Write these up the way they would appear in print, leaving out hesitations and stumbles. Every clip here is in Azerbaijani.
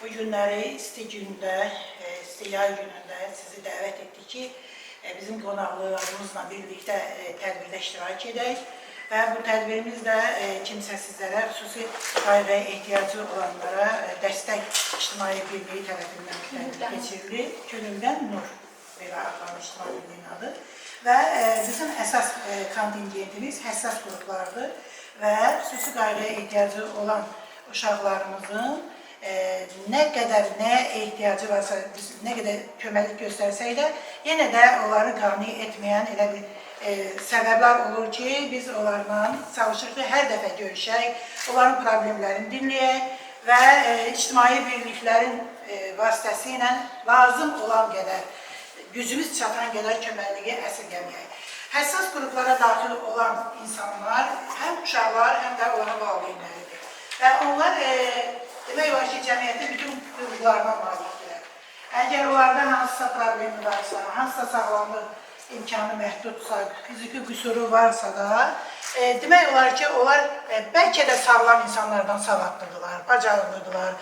Bu günləri isti gündə, isti yay günündə sizi dəvət etdik ki, bizim qonaqlıqlarımızla birlikdə tədbirdə iştirak edək və bu tədbirimizdə kimsəsizlərə, xüsusi qayğıya ehtiyacı olanlara dəstək İctimai Birliyi tərəfindən tədbir keçirilir. Könüldən Nur belə adlanır İctimai Birliyin adı. Və bizim əsas kontingentimiz həssas qruplardır və xüsusi qayğıya ehtiyacı olan uşaqlarımızın nə qədər nəyə ehtiyacı varsa, nə qədər köməklik göstərsək də, yenə də onları qane etməyən elə bir səbəblər olur ki, biz onlarla çalışırıq ki, hər dəfə görüşək, onların problemlərini dinləyək və ictimai birliklərin vasitəsilə lazım olan qədər, gücümüz çatan qədər köməkliyi əsirgəməyək. Həssas qruplara daxil olan insanlar həm uşaqlar, həm də onların valideynləridir. Və onlar demək olar ki, cəmiyyətin bütün hüquqlarına malikdirlər. Əgər onlarda hansısa problemi varsa, hansısa sağlamlıq imkanı məhdudsa, fiziki qüsuru varsa da, demək olar ki, onlar bəlkə də sağlam insanlardan savadlıdırlar, bacarıqlıdırlar,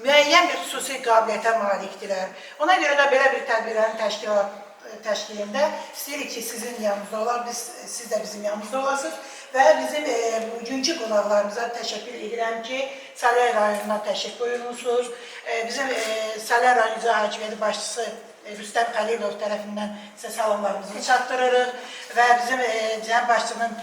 müəyyən bir xüsusi qabiliyyətə malikdirlər. Ona görə də belə bir tədbirlərin təşkilində istəyirik ki, sizin yanınızda olar, siz də bizim yanımızda olasınız və bizim bugünkü qonaqlarımıza təşəkkür edirəm ki, Salyan rayonuna təşrif buyurmuşsunuz. Bizim Salyan rayon icra hakimiyyəti başçısı Rüstəm Xəlilov tərəfindən sizə salamlarımızı çatdırırıq və bizim cənab başçının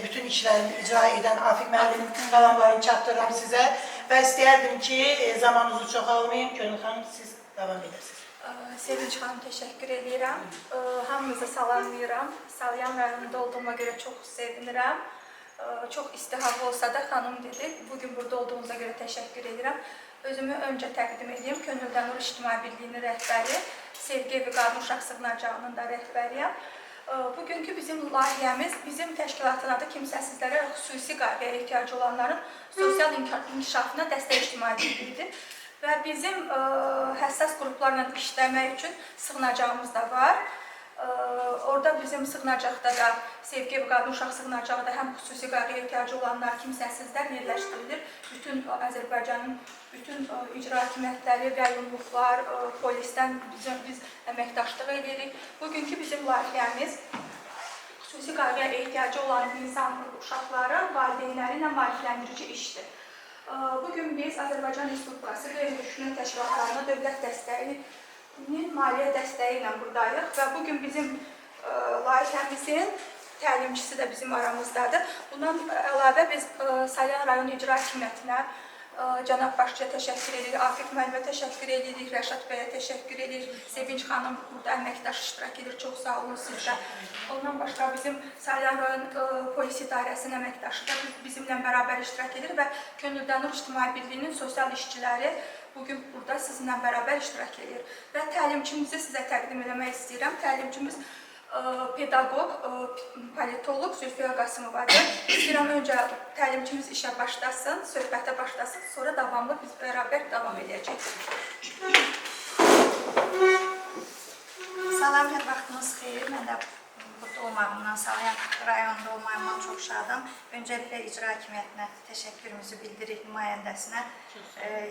bütün işlərini icra edən Afiq müəllimin salamlarını çatdırıram sizə və istəyərdim ki, zamanınızı çox almayın. Könül xanım, siz davam edəsiniz. Sevinç xanım, təşəkkür edirəm. Hamınızı salamlayıram. Salyan rayonunda olduğuma görə çox sevinirəm. Çox isti hava olsa da xanım dedi. Bugün burada olduğunuza görə təşəkkür edirəm. Özümü öncə təqdim edeyim. Könüldən Nur İctimai Birliyinin rəhbəri, Sevgi Evi Qadın Uşaq Sığınacağının da rəhbəriyəm. Bugünkü bizim layihəmiz, bizim təşkilatın adı kimsəsizlərə xüsusi qayğıya ehtiyacı olanların sosial inkişafına dəstək İctimai Birliyidir. Və bizim həssas qruplarla işləmək üçün sığınacağımız da var. Orada bizim sığınacaqda da Sevgi Evi Qadın Uşaq Sığınacağı da həm xüsusi qayğıya ehtiyacı olanlar, kimsəsizlər yerləşdirilir. Bütün Azərbaycanın bütün icra hakimiyyətləri, rayonluqlar, polisdən biz əməkdaşlıq edirik. Bugünkü bizim layihəmiz xüsusi qayğıya ehtiyacı olan insan uşaqların valideynləri ilə maarifləndirici işdir. Bugün biz Azərbaycan Respublikası qeyri-hökumət təşkilatlarına dövlət dəstəyinin maliyyə dəstəyi ilə buradayıq və bugün bizim layihəmizin təlimçisi də bizim aramızdadır. Bundan əlavə biz Salyan rayon icra hakimiyyətinə, cənab başçıya təşəkkür edirik, Afiq müəllimə təşəkkür edirik, Rəşad bəyə təşəkkür edirik, Sevinç xanım burada əməkdaş iştirak edir, çox sağ olun sizdə. Ondan başqa bizim Salyan rayon polis idarəsinin əməkdaşı da bizimlə bərabər iştirak edir və Könüldən Nur İctimai Birliyinin sosial işçiləri bugün burada sizinlə bərabər iştirak edir. Və təlimçimizi sizə təqdim etmək istəyirəm. Təlimçimiz pedaqoq, politoloq Zülfiyə Qasımovadır. İstəyirəm öncə təlimçimiz işə başlasın, söhbətə başlasın, sonra davamlı biz bərabər davam edəcəyik. Salam, hər vaxtınız xeyir. Mən də burada olmağımdan, Salyan rayonunda olmağımdan çox şadam. Öncəliklə icra hakimiyyətinə təşəkkürümüzü bildiririk, nümayəndəsinə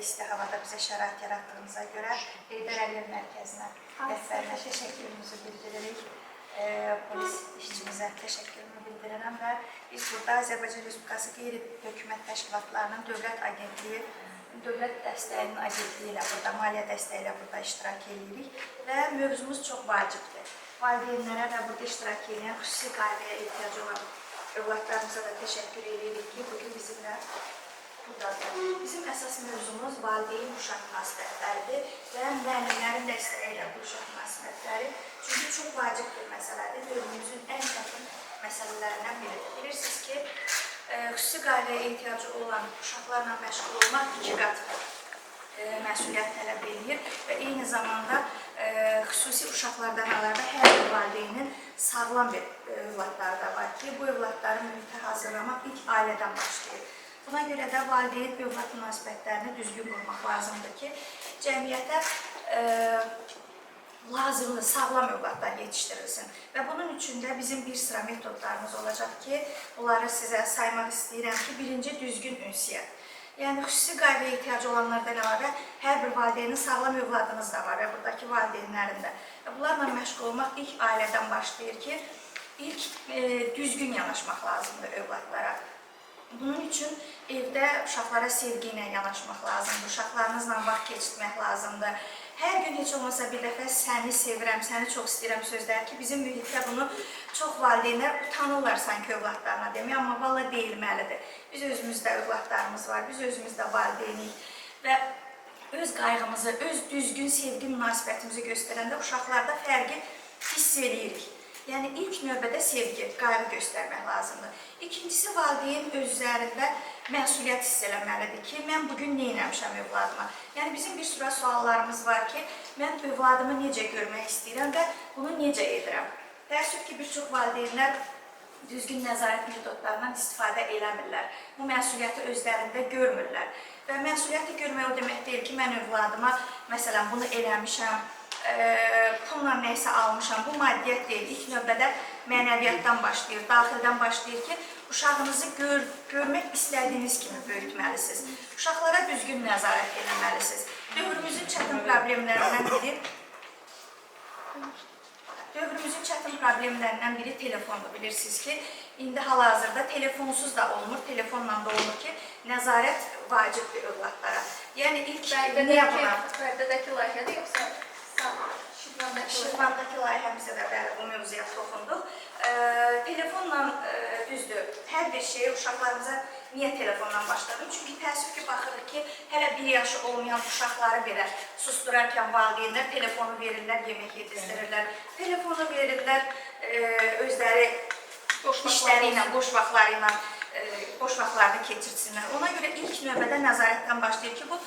isti havada bizə şərait yaratdığınıza görə. Heydər Əliyev mərkəzinə, rəhbərinə təşəkkürümüzü bildiririk. Polis işçimizə təşəkkürümü bildirirəm və biz burada Azərbaycan Respublikası qeyri-hökumət təşkilatlarının dövlət agentliyi, dövlət dəstəyinin agentliyi ilə burada, maliyyə dəstəyi ilə burada iştirak edirik və mövzumuz çox vacibdir. Valideynlərə və burada iştirak edən xüsusi qayğıya ehtiyacı olan övladlarımıza da təşəkkür edirik ki, bugün bizimlə buradadır. Bizim əsas mövzumuz valideyn-uşaq münasibətləridir və müəllimlərin dəstəyi ilə bu uşaq münasibətləri. Çünki çox vacib bir məsələdir, dövrümüzün ən çətin məsələlərindən biridir. Bilirsiniz ki, xüsusi qayğıya ehtiyacı olan uşaqlarla məşğul olmaq 2 qat məsuliyyət tələb edir və eyni zamanda xüsusi uşaqlardan alarda hər bir valideynin sağlam bir övladları da var ki, bu övladları mühitə hazırlamaq ilk ailədən başlayır. Buna görə də valideyn-övlad münasibətlərini düzgün qurmaq lazımdır ki, cəmiyyətə lazımlı, sağlam övladlar yetişdirilsin. Və bunun üçün də bizim bir sıra metodlarımız olacaq ki, bunları sizə saymaq istəyirəm ki, birinci düzgün ünsiyyət. Yəni xüsusi qayğıya ehtiyacı olanlardan əlavə hər bir valideynin sağlam övladınız da var və buradakı valideynlərin də. Bunlarla məşğul olmaq ilk ailədən başlayır ki, ilk düzgün yanaşmaq lazımdır övladlara. Bunun üçün evdə uşaqlara sevgi ilə yanaşmaq lazımdır, uşaqlarınızla vaxt keçirmək lazımdır. Hər gün heç olmasa bir dəfə səni sevirəm, səni çox istəyirəm sözləri ki, bizim mühitdə bunu çox valideynlər utanırlar sanki övladlarına demək, amma valla deyilməlidir. Biz özümüzdə övladlarımız var, biz özümüzdə valideynik və öz qayğımızı, öz düzgün sevgi münasibətimizi göstərəndə uşaqlarda fərqi hiss edirik. Yəni ilk növbədə sevgi, qayğı göstərmək lazımdır. İkincisi, valideyn öz üzərində məsuliyyət hiss eləməlidir ki, mən bugün nə eləmişəm övladıma? Yəni bizim bir sıra suallarımız var ki, mən övladımı necə görmək istəyirəm və bunu necə edirəm? Təəssüf ki, bir çox valideynlər düzgün nəzarət metodlarından istifadə eləmirlər. Bu məsuliyyəti özlərində görmürlər. Və məsuliyyəti görmək o demək deyil ki, mən övladıma, məsələn, bunu eləmişəm, pulla nəysə almışam, bu maddiyyət deyil. İlk növbədə mənəviyyatdan başlayır, daxildən başlayır ki, uşağınızı görmək istədiyiniz kimi böyütməlisiniz. Uşaqlara düzgün nəzarət eləməlisiniz. Dövrümüzün çətin problemlərindən biri telefondur. Bilirsiniz ki, indi hal-hazırda telefonsuz da olmur, telefonla da olmur ki, nəzarət vacibdir övladlara. Yəni ilk niyə buna? Bərdədəki layihədə yoxsa Şirvandakı layihəmizə də bəli, bu mövzuya toxunduq. Telefonla düzdür, hər bir şeyi uşaqlarımıza niyə telefondan başladım? Çünki təəssüf ki, baxırıq ki, hələ 1 yaşı olmayan uşaqları belə susturarkən valideynlər telefonu verirlər, yemək yedizdirirlər, telefonu verirlər özləri işləri ilə, boş vaxtlarını keçirsinlər. Ona görə ilk növbədə nəzarətdən başlayır ki, bu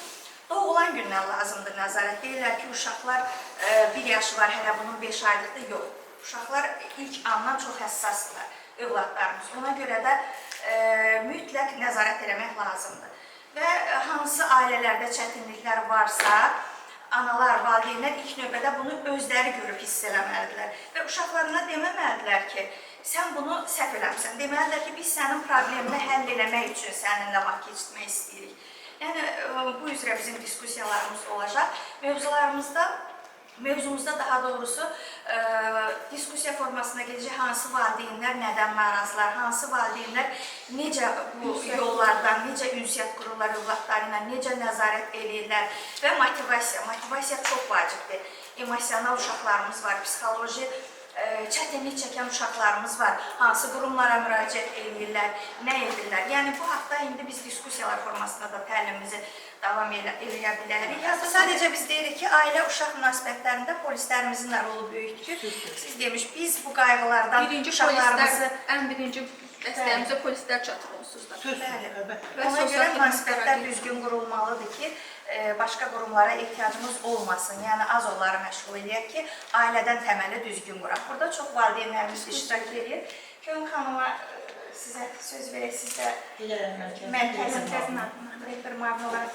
doğulan gündən lazımdır nəzarət. Deyirlər ki, uşaqlar 1 yaşı var, hələ bunun 5 aylıqdır. Yox, uşaqlar ilk andan çox həssasdırlar, övladlarımız. Ona görə də mütləq nəzarət eləmək lazımdır. Və hansı ailələrdə çətinliklər varsa, analar, valideynlər ilk növbədə bunu özləri görüb hiss eləməlidirlər. Və uşaqlarına deməməlidirlər ki, sən bunu səhv eləmsən. Deməlidirlər ki, biz sənin problemini həll eləmək üçün səninlə vaxt keçirmək istəyirik. Yəni, bu üzrə bizim diskusiyalarımız olacaq. Mövzumuzda daha doğrusu diskusiya formasına gedəcək hansı valideynlər nədən narazılar, hansı valideynlər necə bu yollardan, necə ünsiyyət qururlar övladları ilə, necə nəzarət edirlər və motivasiya. Motivasiya çox vacibdir. Emosional uşaqlarımız var, psixoloji çətinlik çəkən uşaqlarımız var, hansı qurumlara müraciət edirlər, nə edirlər. Yəni, bu haqda indi biz diskusiyalar formasında da təlimimizi davam edə bilərik. Sadəcə biz deyirik ki, ailə-uşaq münasibətlərində polislərimizin də rolu böyükdür. Siz demiş, biz bu qayğılardan uşaqlarımızı... Ən birinci dəstəyimizə polislər çatır onsuz da. Ona görə münasibətlər düzgün qurulmalıdır ki, başqa qurumlara ehtiyacımız olmasın. Yəni, az onları məşğul edək ki, ailədən təməli düzgün quraq. Burada çox valideynlərimiz iştirak edir. Köyün xanıma sizə söz verək, siz də mərkəzin rehber müavin olaraq.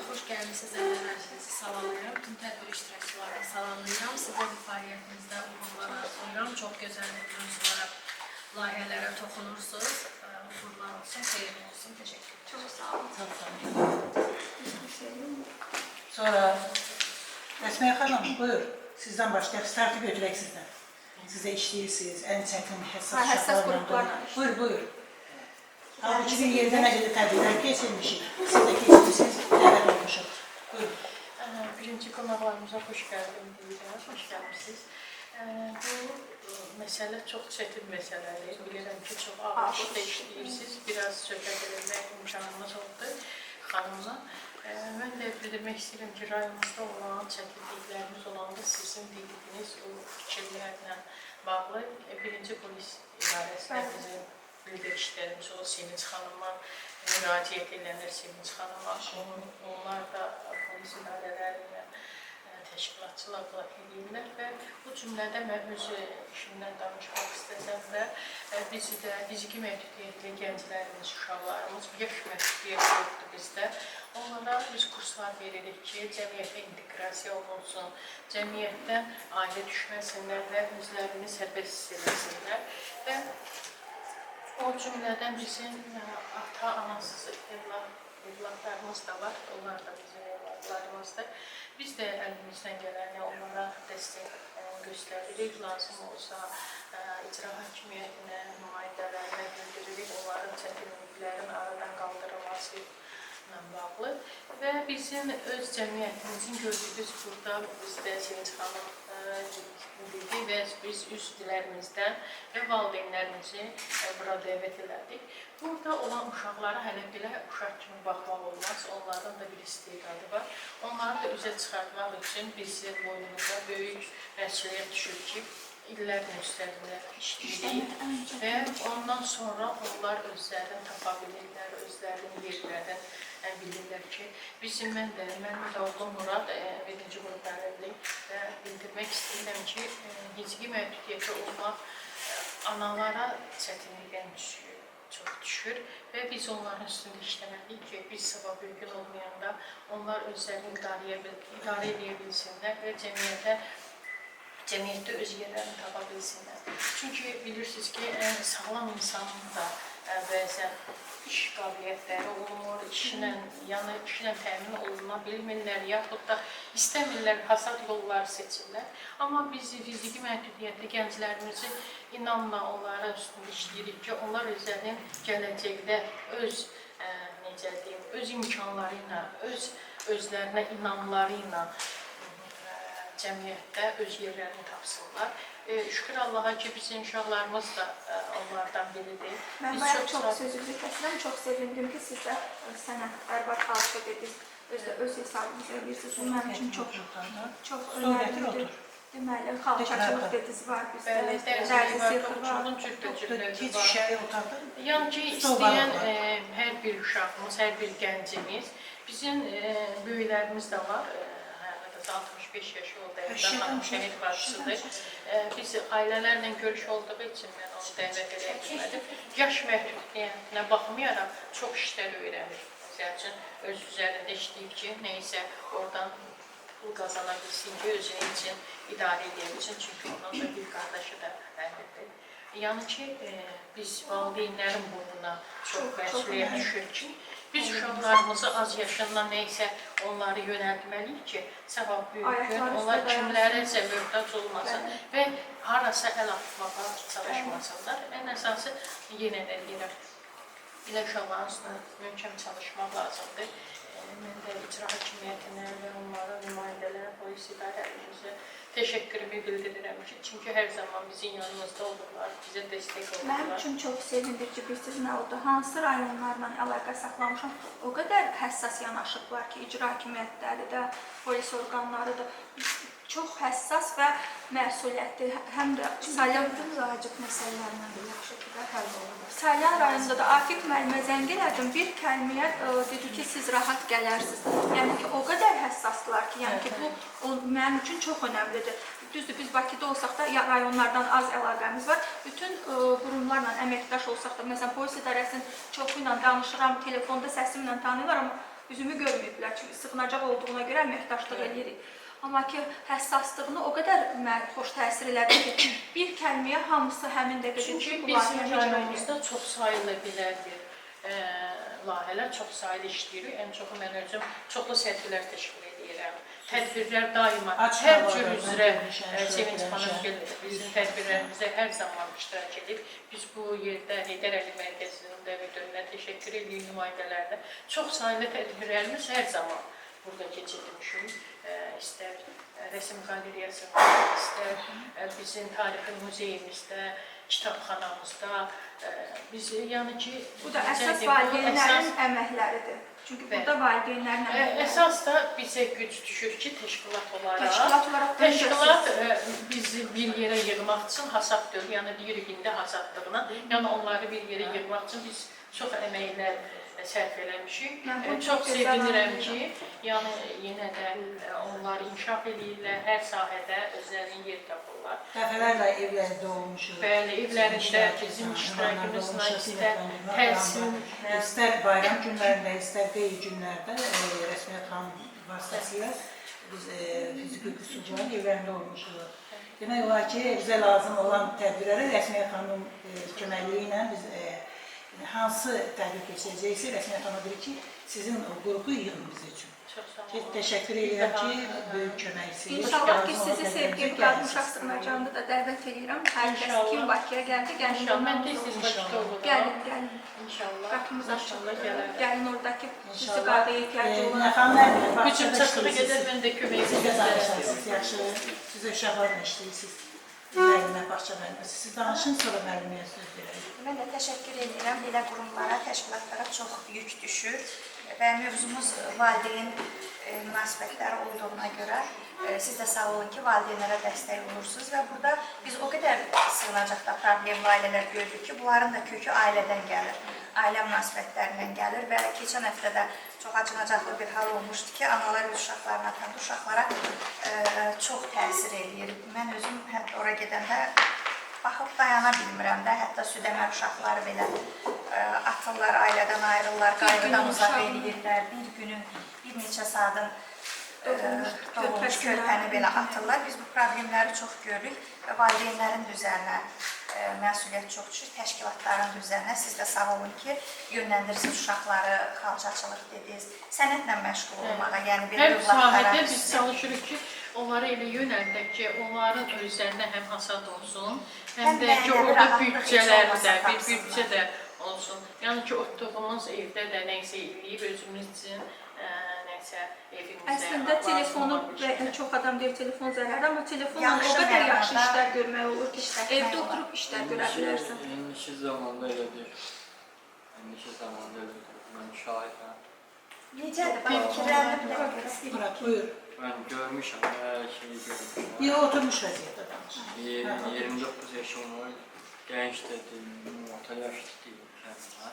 Xoş gəlmişsiniz, əvvəllərinizi salamlayıram. Bütün tədbir iştirakçılarını salamlayıram. Sizə bu fəaliyyətinizdə uğurlar arzulayıram. Çox gözəl mövzulara, layihələrə toxunursunuz. Uğurlar olsun, xeyirli olsun. Təşəkkür ederim. Çox sağ olun. Çox sağ olun. Sonra Əsməyə xanım, buyur. Sizdən başlayaq, startı götürək sizdən. Sizə işləyirsiniz, ən çətin, həssas uşaqlarla. Buyur. Halbuki bir yerdə nə qədər tədbirlər keçirmişik. Siz də keçirsiniz, dəvət olmuşuq. Buyurun. Birinci qonaqlarımıza xoş gəlmişsiniz. Xoş gəlmişsiniz. Bu məsələ çox çətin məsələdir. Bilirəm ki, çox ağırlıqda işləyirsiniz. Biraz söhbət edilmək imkanımız oldu xanımla. Mən də bildirmək istəyirəm ki, rayonumuzda olan çətinliklərimiz olanda sizin dediyiniz o fikirlərlə bağlı birinci polis idarəsinə bizim bildirişlərimiz o Sevinç xanıma müraciət edilənlər Sevinç xanıma. Onlar da polis idarələrlə təşkilatçılarla edirlər və bu cümlədə mən öz işimdən danışmaq istəsəm və fiziki məhdudiyyətli gənclərimiz, uşaqlarımız, yaş məhdudiyyəti yoxdur bizdə. Onlara biz kurslar veririk ki, cəmiyyətə inteqrasiya olunsun, cəmiyyətdən ayrı düşməsinlər və özlərini sərbəst hiss edilsinlər və o cümlədən bizim ata-anasız evladlarımız da var, onlar da bizim evladlarımızdır. Biz də əlimizdən gələni onlara dəstək göstəririk, lazım olsa icra hakimiyyətinə, nümayəndələrinə bildiririk, onların çətinliklərin aradan qaldırılması ilə bağlı və bizim öz cəmiyyətimizin gördüyümüz burada bizdə Sevinç xanım dedi və biz üzvlərimizdən və valideynlərimizi bura dəvət elədik. Burada olan uşaqlara hələ belə uşaq kimi baxmaq olmaz, onların da bir istedadı var. Onları da üzə çıxartmaq üçün bizim boynumuza böyük məsuliyyət düşür ki, illərlə üstlərində işləyirik və ondan sonra onlar özlərini tapa bilirlər, özlərinin yerlərini bilirlər ki, mənim də oğlum Murad 1-ci qrup müəllimlik və bildirmək istəyirəm ki, fiziki məhdudiyyəti olmaq analara çətinlikdən çox düşür və biz onların üstündə işləməliyik ki, biz sabah bir gün olmayanda onlar özlərini idarə edə bilsinlər və cəmiyyətdə öz yerlərini tapa bilsinlər. Çünki bilirsiniz ki, sağlam insanın da bəzən iş qabiliyyətləri olmur, işlə təmin oluna bilmirlər, yaxud da istəmirlər, hasad yolları seçirlər. Amma biz fiziki məhdudiyyətli gənclərimizi inanla onlara üstündə işləyirik ki, onlar özlərinin gələcəkdə öz imkanları ilə, özlərinə inamları ilə cəmiyyətdə öz yerlərini tapsınlar. Şükür Allaha ki, bizim uşaqlarımız da onlardan biridir. Mən bayaq çox sözünüzü kəsirəm, çox sevindim ki, siz də sənətkar var, xalça dediniz, öz hesabınızı edirsiniz. Bu mənim üçün çox önəmlidir. Deməli, xalçaçılıq dediniz var bizdə, dərzi sirxı var. Yetişəyi otaqda. Yəni ki, istəyən hər bir uşağımız, hər bir gəncimiz, bizim böyüklərimiz də var. 65 yaşı oldu, xanım şəhid bacısıdır. Biz ailələrlə görüş olduğu üçün mən onu dəvət edə bilmədim. Yaş məhdudiyyətinə baxmayaraq çox işlər öyrənir. Məsəl üçün, öz üzərində işləyib ki, neysə oradan pul qazana bilsin ki, özünü üçün idarə edə bilsin. Çünki onun da bir qardaşı da əlbəttə. Yəni ki, biz valideynlərin burnuna çox məsuliyyət düşür ki, biz uşaqlarımızı az yaşından neysə onları yönəltməliyik ki, sabah böyük gün onlar kimlərəsə möhtac olmasın və harasa əl atmağa çalışmasınlar. Ən əsası, yenə də deyirəm, belə uşaqların üstünə möhkəm çalışmaq lazımdır. Mən də icra hakimiyyətinə və onların nümayəndələrə, polis idarələrimizə təşəkkürümü bildirirəm ki, çünki hər zaman bizim yanımızda olurlar, bizə dəstək olurlar. Mənim üçün çox sevindirici bir siz nə oldu? Hansı rayonlarla əlaqə saxlamışam? O qədər həssas yanaşıblar ki, icra hakimiyyətləri də, polis orqanları da çox həssas və məsuliyyətli. Həm də Salyan vacib məsələlərlə də yaxşı ki, həll olunur. Salyan rayonunda da Akif müəllimə zəng elədim. Bir kəlməyə dedi ki, siz rahat gələrsiniz. Yəni ki, o qədər həssasdılar ki, yəni ki, bu mənim üçün çox önəmlidir. Düzdür, biz Bakıda olsaq da rayonlardan az əlaqəmiz var. Bütün qurumlarla əməkdaş olsaq da, məsələn, polis idarəsinin çoxu ilə danışıram, telefonda səsimlə tanıyırlar, amma üzümü görməyiblər. Çünki sığınacaq olduğuna görə əməkdaşlıq edirik. Amma ki, həssaslığını o qədər xoş təsir elədi ki, bir kəlməyə hamısı həmin dəqiqə. Çünki bizim rayonumuzda çox sayılı belə bir layihələr, çox sayılı işləyirik. Ən çoxu mən özüm çoxlu səhifələr təşkil edirəm. Tədbirlər daima, hər cür üzrə Sevinç xanım gelir. Bizim tədbirlərimizdə hər zaman iştirak edir. Biz bu yerdə Heydər Əli Mərkəzində müdürünə təşəkkür edirik, nümayəndələrdə. Çox sayılı tədbirlərimiz hər zaman burada keçirilmişik. İstər rəsm qalereyasında, istər bizim tarixi muzeyimizdə, kitabxanamızda. Biz, yəni ki... Bu da əsas valideynlərin əməkləridir. Çünki burada valideynlərin əməkləri. Əsas da bizə güc düşür ki, təşkilat olaraq. Təşkilat bizi bir yerə yığmaq üçün hasad deyil, yəni deyirik indi hasadlığına. Yəni onları bir yerə yığmaq üçün biz çox əməklər sərf eləmişik. Çox sevinirəm ki, yəni yenə də onlar inkişaf edirlər, hər sahədə özlərinin yer tapırlar. Dəfələrlə evlərdə olmuşuq. Bəli, evlərində bizim iştirakımızla istər təhsil, istər bayram günlərində, istər qeyri günlərdə Rəsmiyyət xanım vasitəsilə biz fiziki qüsurların evlərində olmuşuq. Demək olar ki, bizə lazım olan tədbirlərə Rəsmiyyət xanım köməkliyi ilə biz hansı tədbir keçirəcəksə, rəsmiyyət ona deyir ki, sizin o qrupu yığın biz üçün. Çox sağ olun. Təşəkkür edirəm ki, böyük köməksiniz. İnşallah ki, sizi sevgili qadın uşaq sığınacağında da dəvət edirəm. Hər kəs kim Bakıya gəldi, gəlin. İnşallah, mən tez-tez Bakıda olurum. Gəlin. İnşallah. Qapımız açılır. gələrəm. Gəlin oradakı istiqadəyə ehtiyacı olan. Nəfəmlər, Gücüm çatdığı qədər mən də kömək Siz də edəcəm. danışarsınız, yaxşı. Siz də uşaqlarla işləyirsiniz. Müəllimə, bağça müəllimə. Siz danışın, sonra müəlliməyə söz verək. Mən də təşəkkür edirəm. Elə qurumlara, təşkilatlara çox yük düşür və mövzumuz valideyn münasibətləri olduğuna görə siz də sağ olun ki, valideynlərə dəstək olursunuz və burada biz o qədər sığınacaqda problemli ailələr gördük ki, bunların da kökü ailədən gəlir, ailə münasibətlərindən gəlir və keçən həftə də çox acınacaqlı bir hal olmuşdu ki, analar öz uşaqlarına, tanıdı uşaqlara çox təsir eləyir. Mən özüm ora gedəndə baxıb dayana bilmirəm də, hətta südəmər uşaqları belə atırlar, ailədən ayrılırlar, qayğıdan uzaq eləyirlər, bir günün, bir neçə saatın doğulmuş körpəni belə atırlar. Biz bu problemləri çox görürük və valideynlərin də üzərinə məsuliyyət çox düşür, təşkilatların da üzərinə. Siz də sağ olun ki, yönləndirirsiniz uşaqları, xalçaçılıq dediniz, sənətlə məşğul olmağa, yəni belə Hər övladlara. sahədə biz çalışırıq ki, onları elə yönəldək ki, onların özlərinə həm hasad olsun, həm də ki, orada büdcələri də, bir büdcə də olsun. Yəni ki, oturduğumuz evdə də nəysə eləyib, özümüz üçün nəysə evimizdə. Əslində telefonu çox adam deyir, telefon zərərli, amma telefonla o qədər yaxşı işlər görmək olur ki, evdə oturub işlər görə bilərsən. İndiki zamanda elədir. İndiki zamanda elədir. Mən şahidəm. Necədir? Bax, fikirlərini bilə bilərsiniz. Murat, buyur. Mən görmüşəm, hər şeyi görmüşəm. Yox, oturmuş vəziyyətdə danış. 29 yaşım var. Gənc dedim, orta yaşlı deyim kəndimə.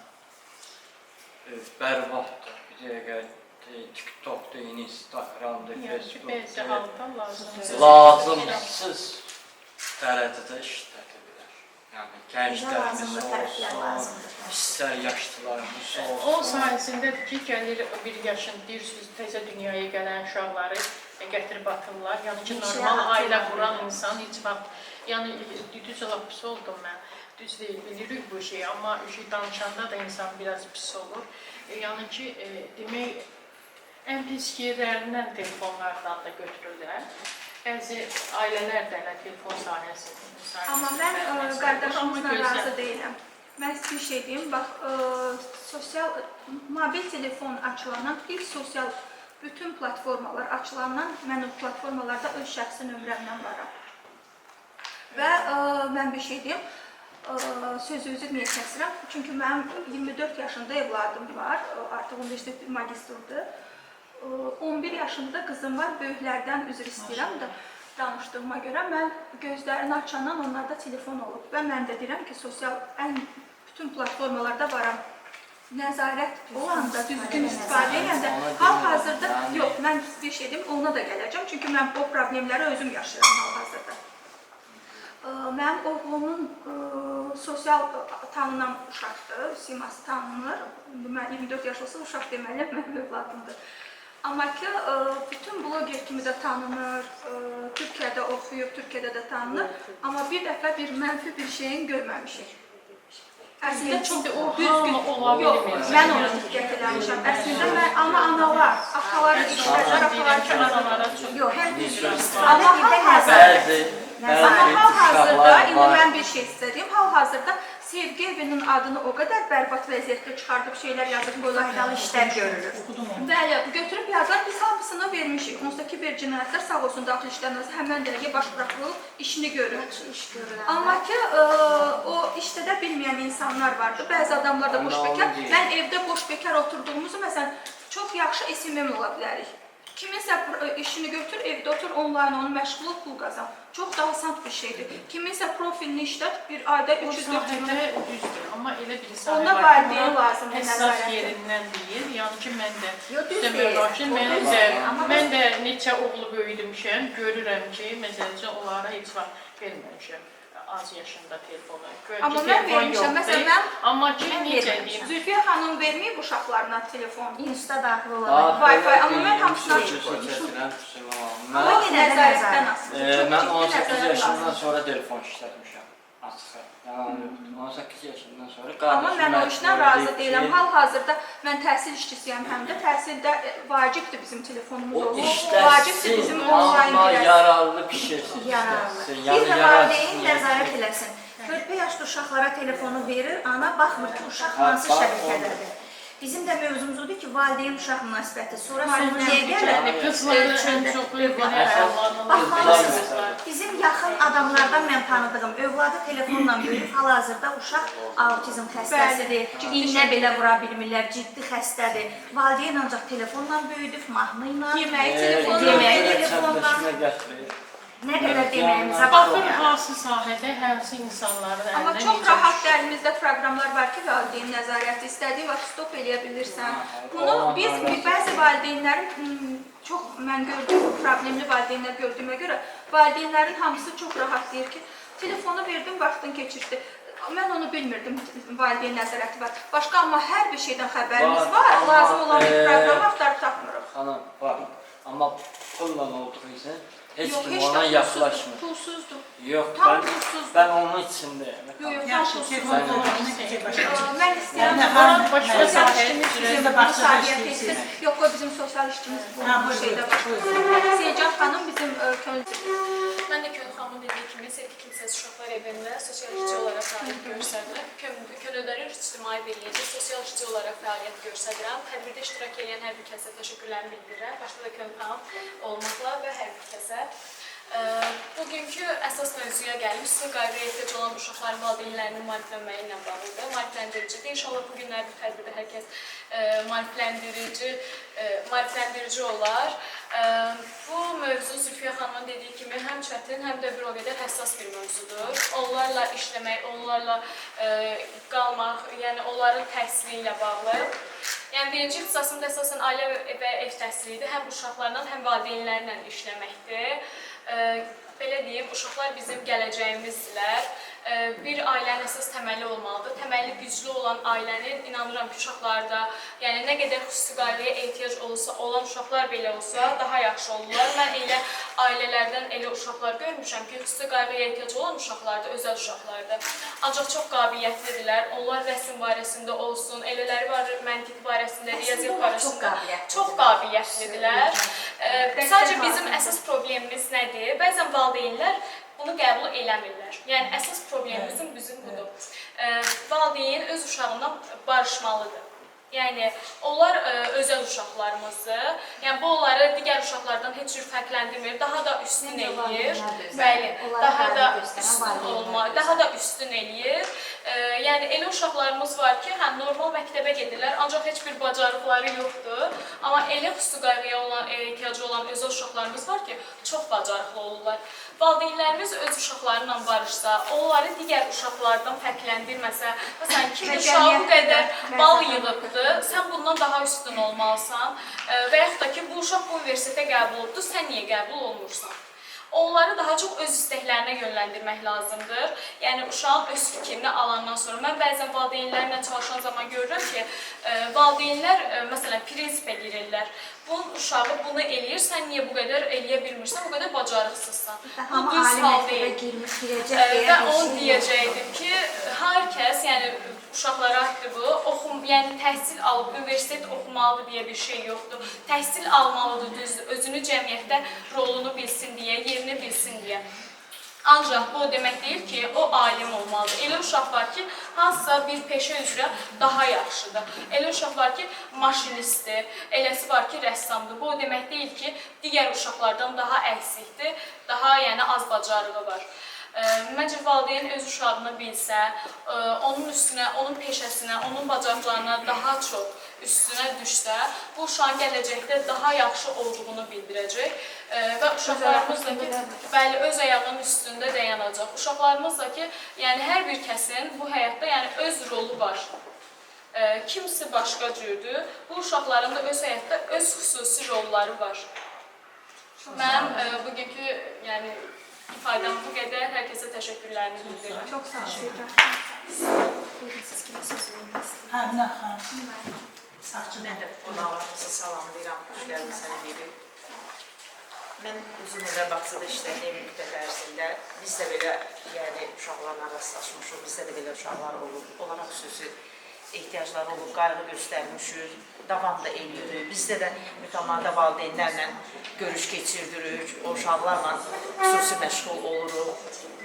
Bərbaddır. Bir dəqiqə TikTok'da, Instagram'da, Facebook'da lazımsız dərəcədə işlədə bilər. Yəni gənclərimiz olsun, istər yaşlılarımız olsun. O sayəsindədir ki, gəlir bir yaşın, deyirsiniz, təzə dünyaya gələn uşaqları gətirib atırlar. Yəni ki, normal ailə quran insan heç vaxt, yəni düz olaq pis oldum mən. Düz deyil, bilirik bu şey, amma danışanda da insan biraz pis olur. Yəni ki, demək, ən pis yerlərindən telefonlardan da götürürlər. Bəzi ailələr də elə telefon sahəsində. Amma mən qardaşımızla razı deyiləm. Mən sizə bir şey deyim, bax, mobil telefon açılanan, ilk sosial bütün platformalar açılanan, mən o platformalarda öz şəxsi nömrəmlə varam. Və mən bir şey deyim, sözünüzü niyə kəsirəm? Çünki mənim 24 yaşında evladım var, artıq universitet magistrdır. 11 yaşında qızım var, böyüklərdən üzr istəyirəm da danışdığıma görə. Mən gözlərini açandan onlarda telefon olub və mən də deyirəm ki, bütün platformalarda varam. Nəzarət olanda, düzgün istifadə edəndə, hal-hazırda, yox, mən bir şey deyim, ona da gələcəm. Çünki mən o problemləri özüm yaşayıram hal-hazırda. Mənim oğlumun sosial tanınan uşaqdır, siması tanınır. Mən 24 yaş olsa uşaq deməliyəm, mənim övladımdır. Amma ki, bütün bloger kimi də tanınır, Türkiyədə oxuyub, Türkiyədə də tanınır. Amma bir dəfə bir mənfi bir şeyin görməmişik. Əslində çox düzgün, yox, mən onu diqqət eləmişəm. Əslində, amma analar, ataları işlərlər, ataları yox, həm düzgün istifadə edə Amma hal-hazırda, indi mən bir şey istəyirəm, hal-hazırda Sevgi evinin adını o qədər bərbad vəziyyətdə çıxardıb şeylər yazıb qoyulan işlər görürük. Bəli, götürüb yazar, biz hamısını vermişik. Onsuz da kiber cinayətlər sağ olsun daxil işlər nazirliyi həmən dərəcə baş prokurorluq işini görür. Amma ki, o işdə də bilməyən insanlar vardı. Bəzi adamlar da boş bekar. Mən evdə boş bekar oturduğumuzu, məsələn, çox yaxşı SMM ola bilərik. Kiminsə işini götür, evdə otur, onlayn onu məşğul ol, pul qazan. Çox daha sant bir şeydir. Kiminsə profilini işlət, bir ayda 300-400 sahədə düzdür, amma elə bir sahə ona var ki, lazım həssas yerindən deyil. Yəni ki, mən də mən də neçə oğlu böyüdümüşəm, görürəm ki, məsələn, onlara heç vaxt verməmişəm. Az yaşında telefonu. Amma mən vermişəm, məsələn, amma ki, necə deyim? Zülfiyə xanım verməyib uşaqlarına telefon. Insta daxil olaraq. Wi-Fi, amma mən hamısını açıq qoymuşum. O nəzarətdən asılı. Mən 18 yaşımdan sonra telefon işlətmişəm. açıq. Yalan yoxdur. 18 yaşından sonra Amma qardaşım mən o işlə mənə razı dedi ki, deyiləm. Hal-hazırda mən təhsil işçisiyəm həm də. Təhsildə vacibdir bizim telefonumuz o olsun. Vacibdir işləsin, bizim onlayn amma dirək. yararlı bir şey Yararlı. işləsin. Bir də valideyn nəzarət eləsin. Körpə yaşlı uşaqlara telefonu verir, ana baxmır ki, uşaq hansı şəbəkədədir. Bizim də mövzumuz odur ki, valideyn-uşaq münasibəti. Sonra sonuncuya gəlir. Yəni qızların ən çox Baxın, bizim yaxın adamlardan mən tanıdığım övladı telefonla böyüyüb, hal-hazırda uşaq autizm xəstəsidir, iynə belə vura bilmirlər, ciddi xəstədir. Valideyn ancaq telefonla böyüdüb, mahnıyla, Yeməyi yeməyi telefonla telefonla. gətirir. Nə qədər deməyimizə baxır baxır. hansı sahədə, hansı insanların Amma əlinə çox necə rahat əlimizdə proqramlar var ki, valideyn nəzarəti istədiyi vaxt stop eləyə bilirsən. Bunu biz bəzi valideynlərin çox mən gördüm, problemli valideynlər gördüyümə görə valideynlərin hamısı çox rahat deyir ki, telefonu verdim, vaxtın keçirdi. Mən onu bilmirdim, valideyn nəzarəti var. Başqa amma hər bir şeydən xəbərimiz var, lazım olan bir proqramı axtarıb tapmırıq. Xanım, var. Amma pulla olduğu üçün heç Yox, kim heç ona də yaxlaşmır. pulsuzdur. Yox, Tam pulsuzdur. ben onun içindeyim. Yox, yox, tam Yaxşı, pulsuzdur. telefon olmanı necə başa Mən istəyirəm, Yəni, başqa mən- sahəyə Siz də başqa müsahibiyyət işləyirsiniz. etsin. Yox, o bizim sosial işçimiz bu Ha, buyurun, şeydə buyurun. var. Seycan xanım bizim Mən də Könül xanımın dediyi kimi Sevgi Kimsəsiz Uşaqlar Evində sosial işçi olaraq fəaliyyət göstərirəm. Könüldərin İctimai Birliyində sosial işçi olaraq fəaliyyət göstərirəm. Tədbirdə iştirak edən hər bir kəsə təşəkkürlərimi bildirirəm. Başda da Könül xanım olmaqla və hər bir kəsə. Bugünkü əsas mövzuya gəlim. Xüsusi qayğıya ehtiyac olan uşaqların valideynlərinin maariflənməyi ilə bağlıdır. Maarifləndiricidir. İnşallah bu günlər bu tədbirdə hər kəs maarifləndirici olar. Bu mövzu Zülfiyə xanımın dediyi kimi həm çətin, həm də bir o qədər həssas bir mövzudur. Onlarla işləmək, onlarla qalmaq, yəni onların təhsili ilə bağlı. Yəni birinci ixtisasım da əsasən ailə və ev təhsilidir. Həm uşaqlarla, həm valideynlərlə işləməkdir. Belə deyim, uşaqlar bizim gələcəyimizdirlər. Bir ailənin əsas təməli olmalıdır. Təməli güclü olan ailənin, inanıram ki, uşaqlarda, yəni nə qədər xüsusi qayğıya ehtiyac olan uşaqlar belə olsa, daha yaxşı olurlar. Mən elə ailələrdən elə uşaqlar görmüşəm ki, xüsusi qayğıya ehtiyac olan uşaqlar da, özəl uşaqlardır. Ancaq çox qabiliyyətlidirlər. Onlar rəsm barəsində olsun, elələri var, məntiq barəsində, riyaziyyat barəsində. Çox qabiliyyətlidirlər. Sadəcə bizim əsas problemimiz nədir? Bəzən valideynlər bunu qəbul eləmirlər. Yəni, əsas problemimiz bizim budur. Valideyn öz uşağından barışmalıdır. Yəni, onlar özəl uşaqlarımızdır. Yəni, bu onları digər uşaqlardan heç cür fərqləndirmir, daha da üstün eləyir. Bəli, daha da üstün eləyir. Yəni, elə uşaqlarımız var ki, həm normal məktəbə gedirlər, ancaq heç bir bacarıqları yoxdur. Amma elə xüsusi qayğıya ehtiyacı olan özəl uşaqlarımız var ki, çox bacarıqlı olurlar. Valideynlərimiz öz uşaqlarıyla barışsa, onları digər uşaqlardan fərqləndirməsə, məsələn, kim uşağı bu qədər bal yığıbdır, sən bundan daha üstün olmalısan və yaxud da ki, bu uşaq bu universitetə qəbul olubdur, sən niyə qəbul olmursan? Onları daha çox öz istəklərinə yönləndirmək lazımdır. Yəni, uşağın öz fikrini alandan sonra. Mən bəzən valideynlərlə çalışan zaman görürəm ki, valideynlər, məsələn, prinsipə girirlər. Bunun uşağı bunu eləyir, sən niyə bu qədər eləyə bilmirsən, bu qədər bacarıqsızsan. Bu düz hal deyil. Və onu deyəcəkdim ki, hər kəs, yəni uşaqlara aiddir bu, yəni təhsil alıb, universitet oxumalıdır deyə bir şey yoxdur. Təhsil almalıdır, düzdür, özünü cəmiyyətdə rolunu bilsin deyə, yerini bilsin deyə. Ancaq bu o demək deyil ki, o alim olmalıdır. Elə uşaq var ki, hansısa bir peşə üzrə daha yaxşıdır. Elə uşaq var ki, maşinistdir, eləsi var ki, rəssamdır. Bu o demək deyil ki, digər uşaqlardan daha əksikdir, daha yəni az bacarığı var. Məncə valideyn öz uşağını bilsə, onun üstünə, onun peşəsinə, onun bacarıqlarına daha çox üstünə düşsə, bu uşağın gələcəkdə daha yaxşı olduğunu bildirəcək və uşaqlarımız da ki, bəli, öz ayağının üstündə dayanacaq. Uşaqlarımız da ki, yəni hər bir kəsin bu həyatda yəni öz rolu var. Kimisi başqa cürdür, bu uşaqların da öz həyatda öz xüsusi rolları var. Mənim bugünkü, yəni, ifadəm bu qədər. Hər kəsə təşəkkürlərimi bildirirəm. Çox sağ olun. Hə, nə xanım? Mən də qonaqlarımızı salamlayıram, xoş gəlmisiniz deyirik. Mən uzun illər bağçada işlədiyim müddət ərzində biz də belə, yəni uşaqlarla rastlaşmışıq, bizdə də belə uşaqlar olub, onlara xüsusi ehtiyacları olub, qayğı göstərmişik, davam da edirik. Bizdə də mütəmadi valideynlərlə görüş keçirdirik, o uşaqlarla xüsusi məşğul oluruq.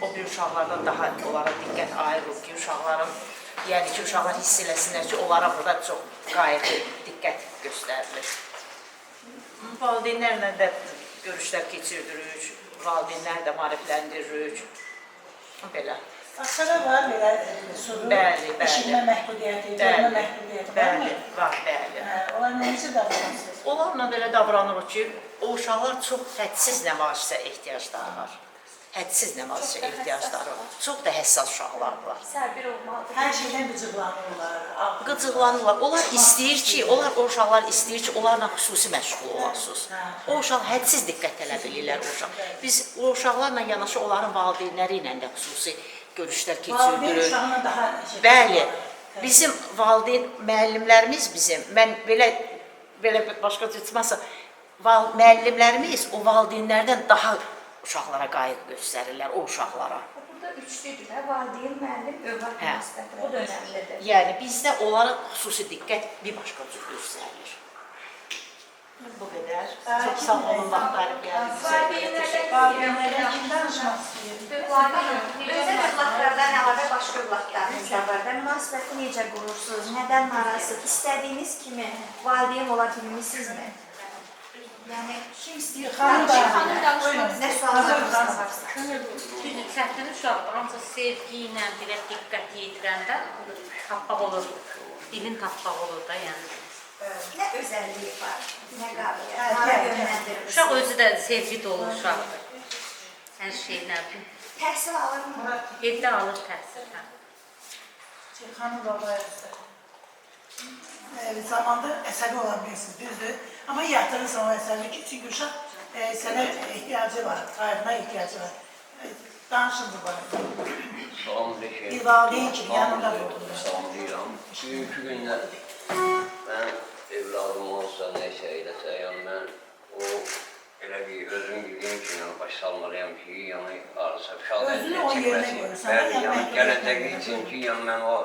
O bir uşaqlardan daha onlara diqqət ayırıq ki, yəni ki, uşaqlar hiss eləsinlər ki, onlara burada çox qayğı, diqqət göstərilir. Valideynlərlə də görüşlər keçirdirik, valideynləri də maarifləndiririk. Belə. Bağçada var belə soru, işinmə məhdudiyyəti, görmə məhdudiyyəti var mı? Bəli, var, bəli. Onlar necə davranırsınız? Onlarla belə davranırıq ki, o uşaqlar çox hədsiz nəvazişə ehtiyacları var. Hədsiz nəvazişə ehtiyacları var. Çox da həssas uşaqlardır. Səbir olmalıdır. Hər şeydən qıcıqlanırlar. Qıcıqlanırlar. Onlar istəyir ki, o uşaqlar istəyir ki, onlarla xüsusi məşğul olasınız. O uşaq hədsiz diqqət tələb edirlər o uşaq. Biz o uşaqlarla yanaşı onların valideynləri ilə də xüsusi görüşlər Valideyn keçirdirik. uşağına daha Bəli, bizim valideyn müəllimlərimiz mən belə başqa tutmasa, müəllimlərimiz o valideynlərdən daha uşaqlara qayğı göstərirlər, o uşaqlara. Burada üçlüdür də, valideyn, müəllim, övlad münasibətləri. Bu da önəmlidir. Yəni bizdə onlara xüsusi diqqət bir başqa cür göstərilir. Bu qədər. Çox sağ olun, vaxtları gəldiniz. Valideynlərdən kim danışmaq istəyir? Özəl övladlardan əlavə başqa övladlarınız da var da, münasibəti necə qurursunuz, nədən narazısınız, istədiyiniz kimi valideyn ola bilmisinizmi? Yəni, kim istəyir? Xanım danışmaq Nə suallarınız da varsa. Düzdür, çətin uşaqdır, ancaq sevgi ilə belə diqqət yetirəndə tappaq olur, dilin tappaq olur da yəni. Nə özəlliyi var, nə qabiliyyət, hara yönləndirir? Uşaq özü də sevgi dolu uşaqdır. Hər şeylə. Təhsil alırmı? Evdə alır təhsil. Xanım babayızdır. Zamanda əsəbi ola bilirsiniz, düzdür. Amma yatırırsan o əsəbi ki, çünki uşaq sənə ehtiyacı var, qayğına ehtiyacı var. Danışın bu barədə. Salamünaleyküm. Bir valideyn kimi yanında olurlar. Salamlayıram. Bugünkü gündə mən evladım olsa, neysə eləsə, yəni mən o elə bir özüm bildiyim ki, baş salmalıyam ki, yəni arısa uşaq Özünü o yerinə qoyursan, bəli, yəni gələcəyi üçün ki, yəni mən o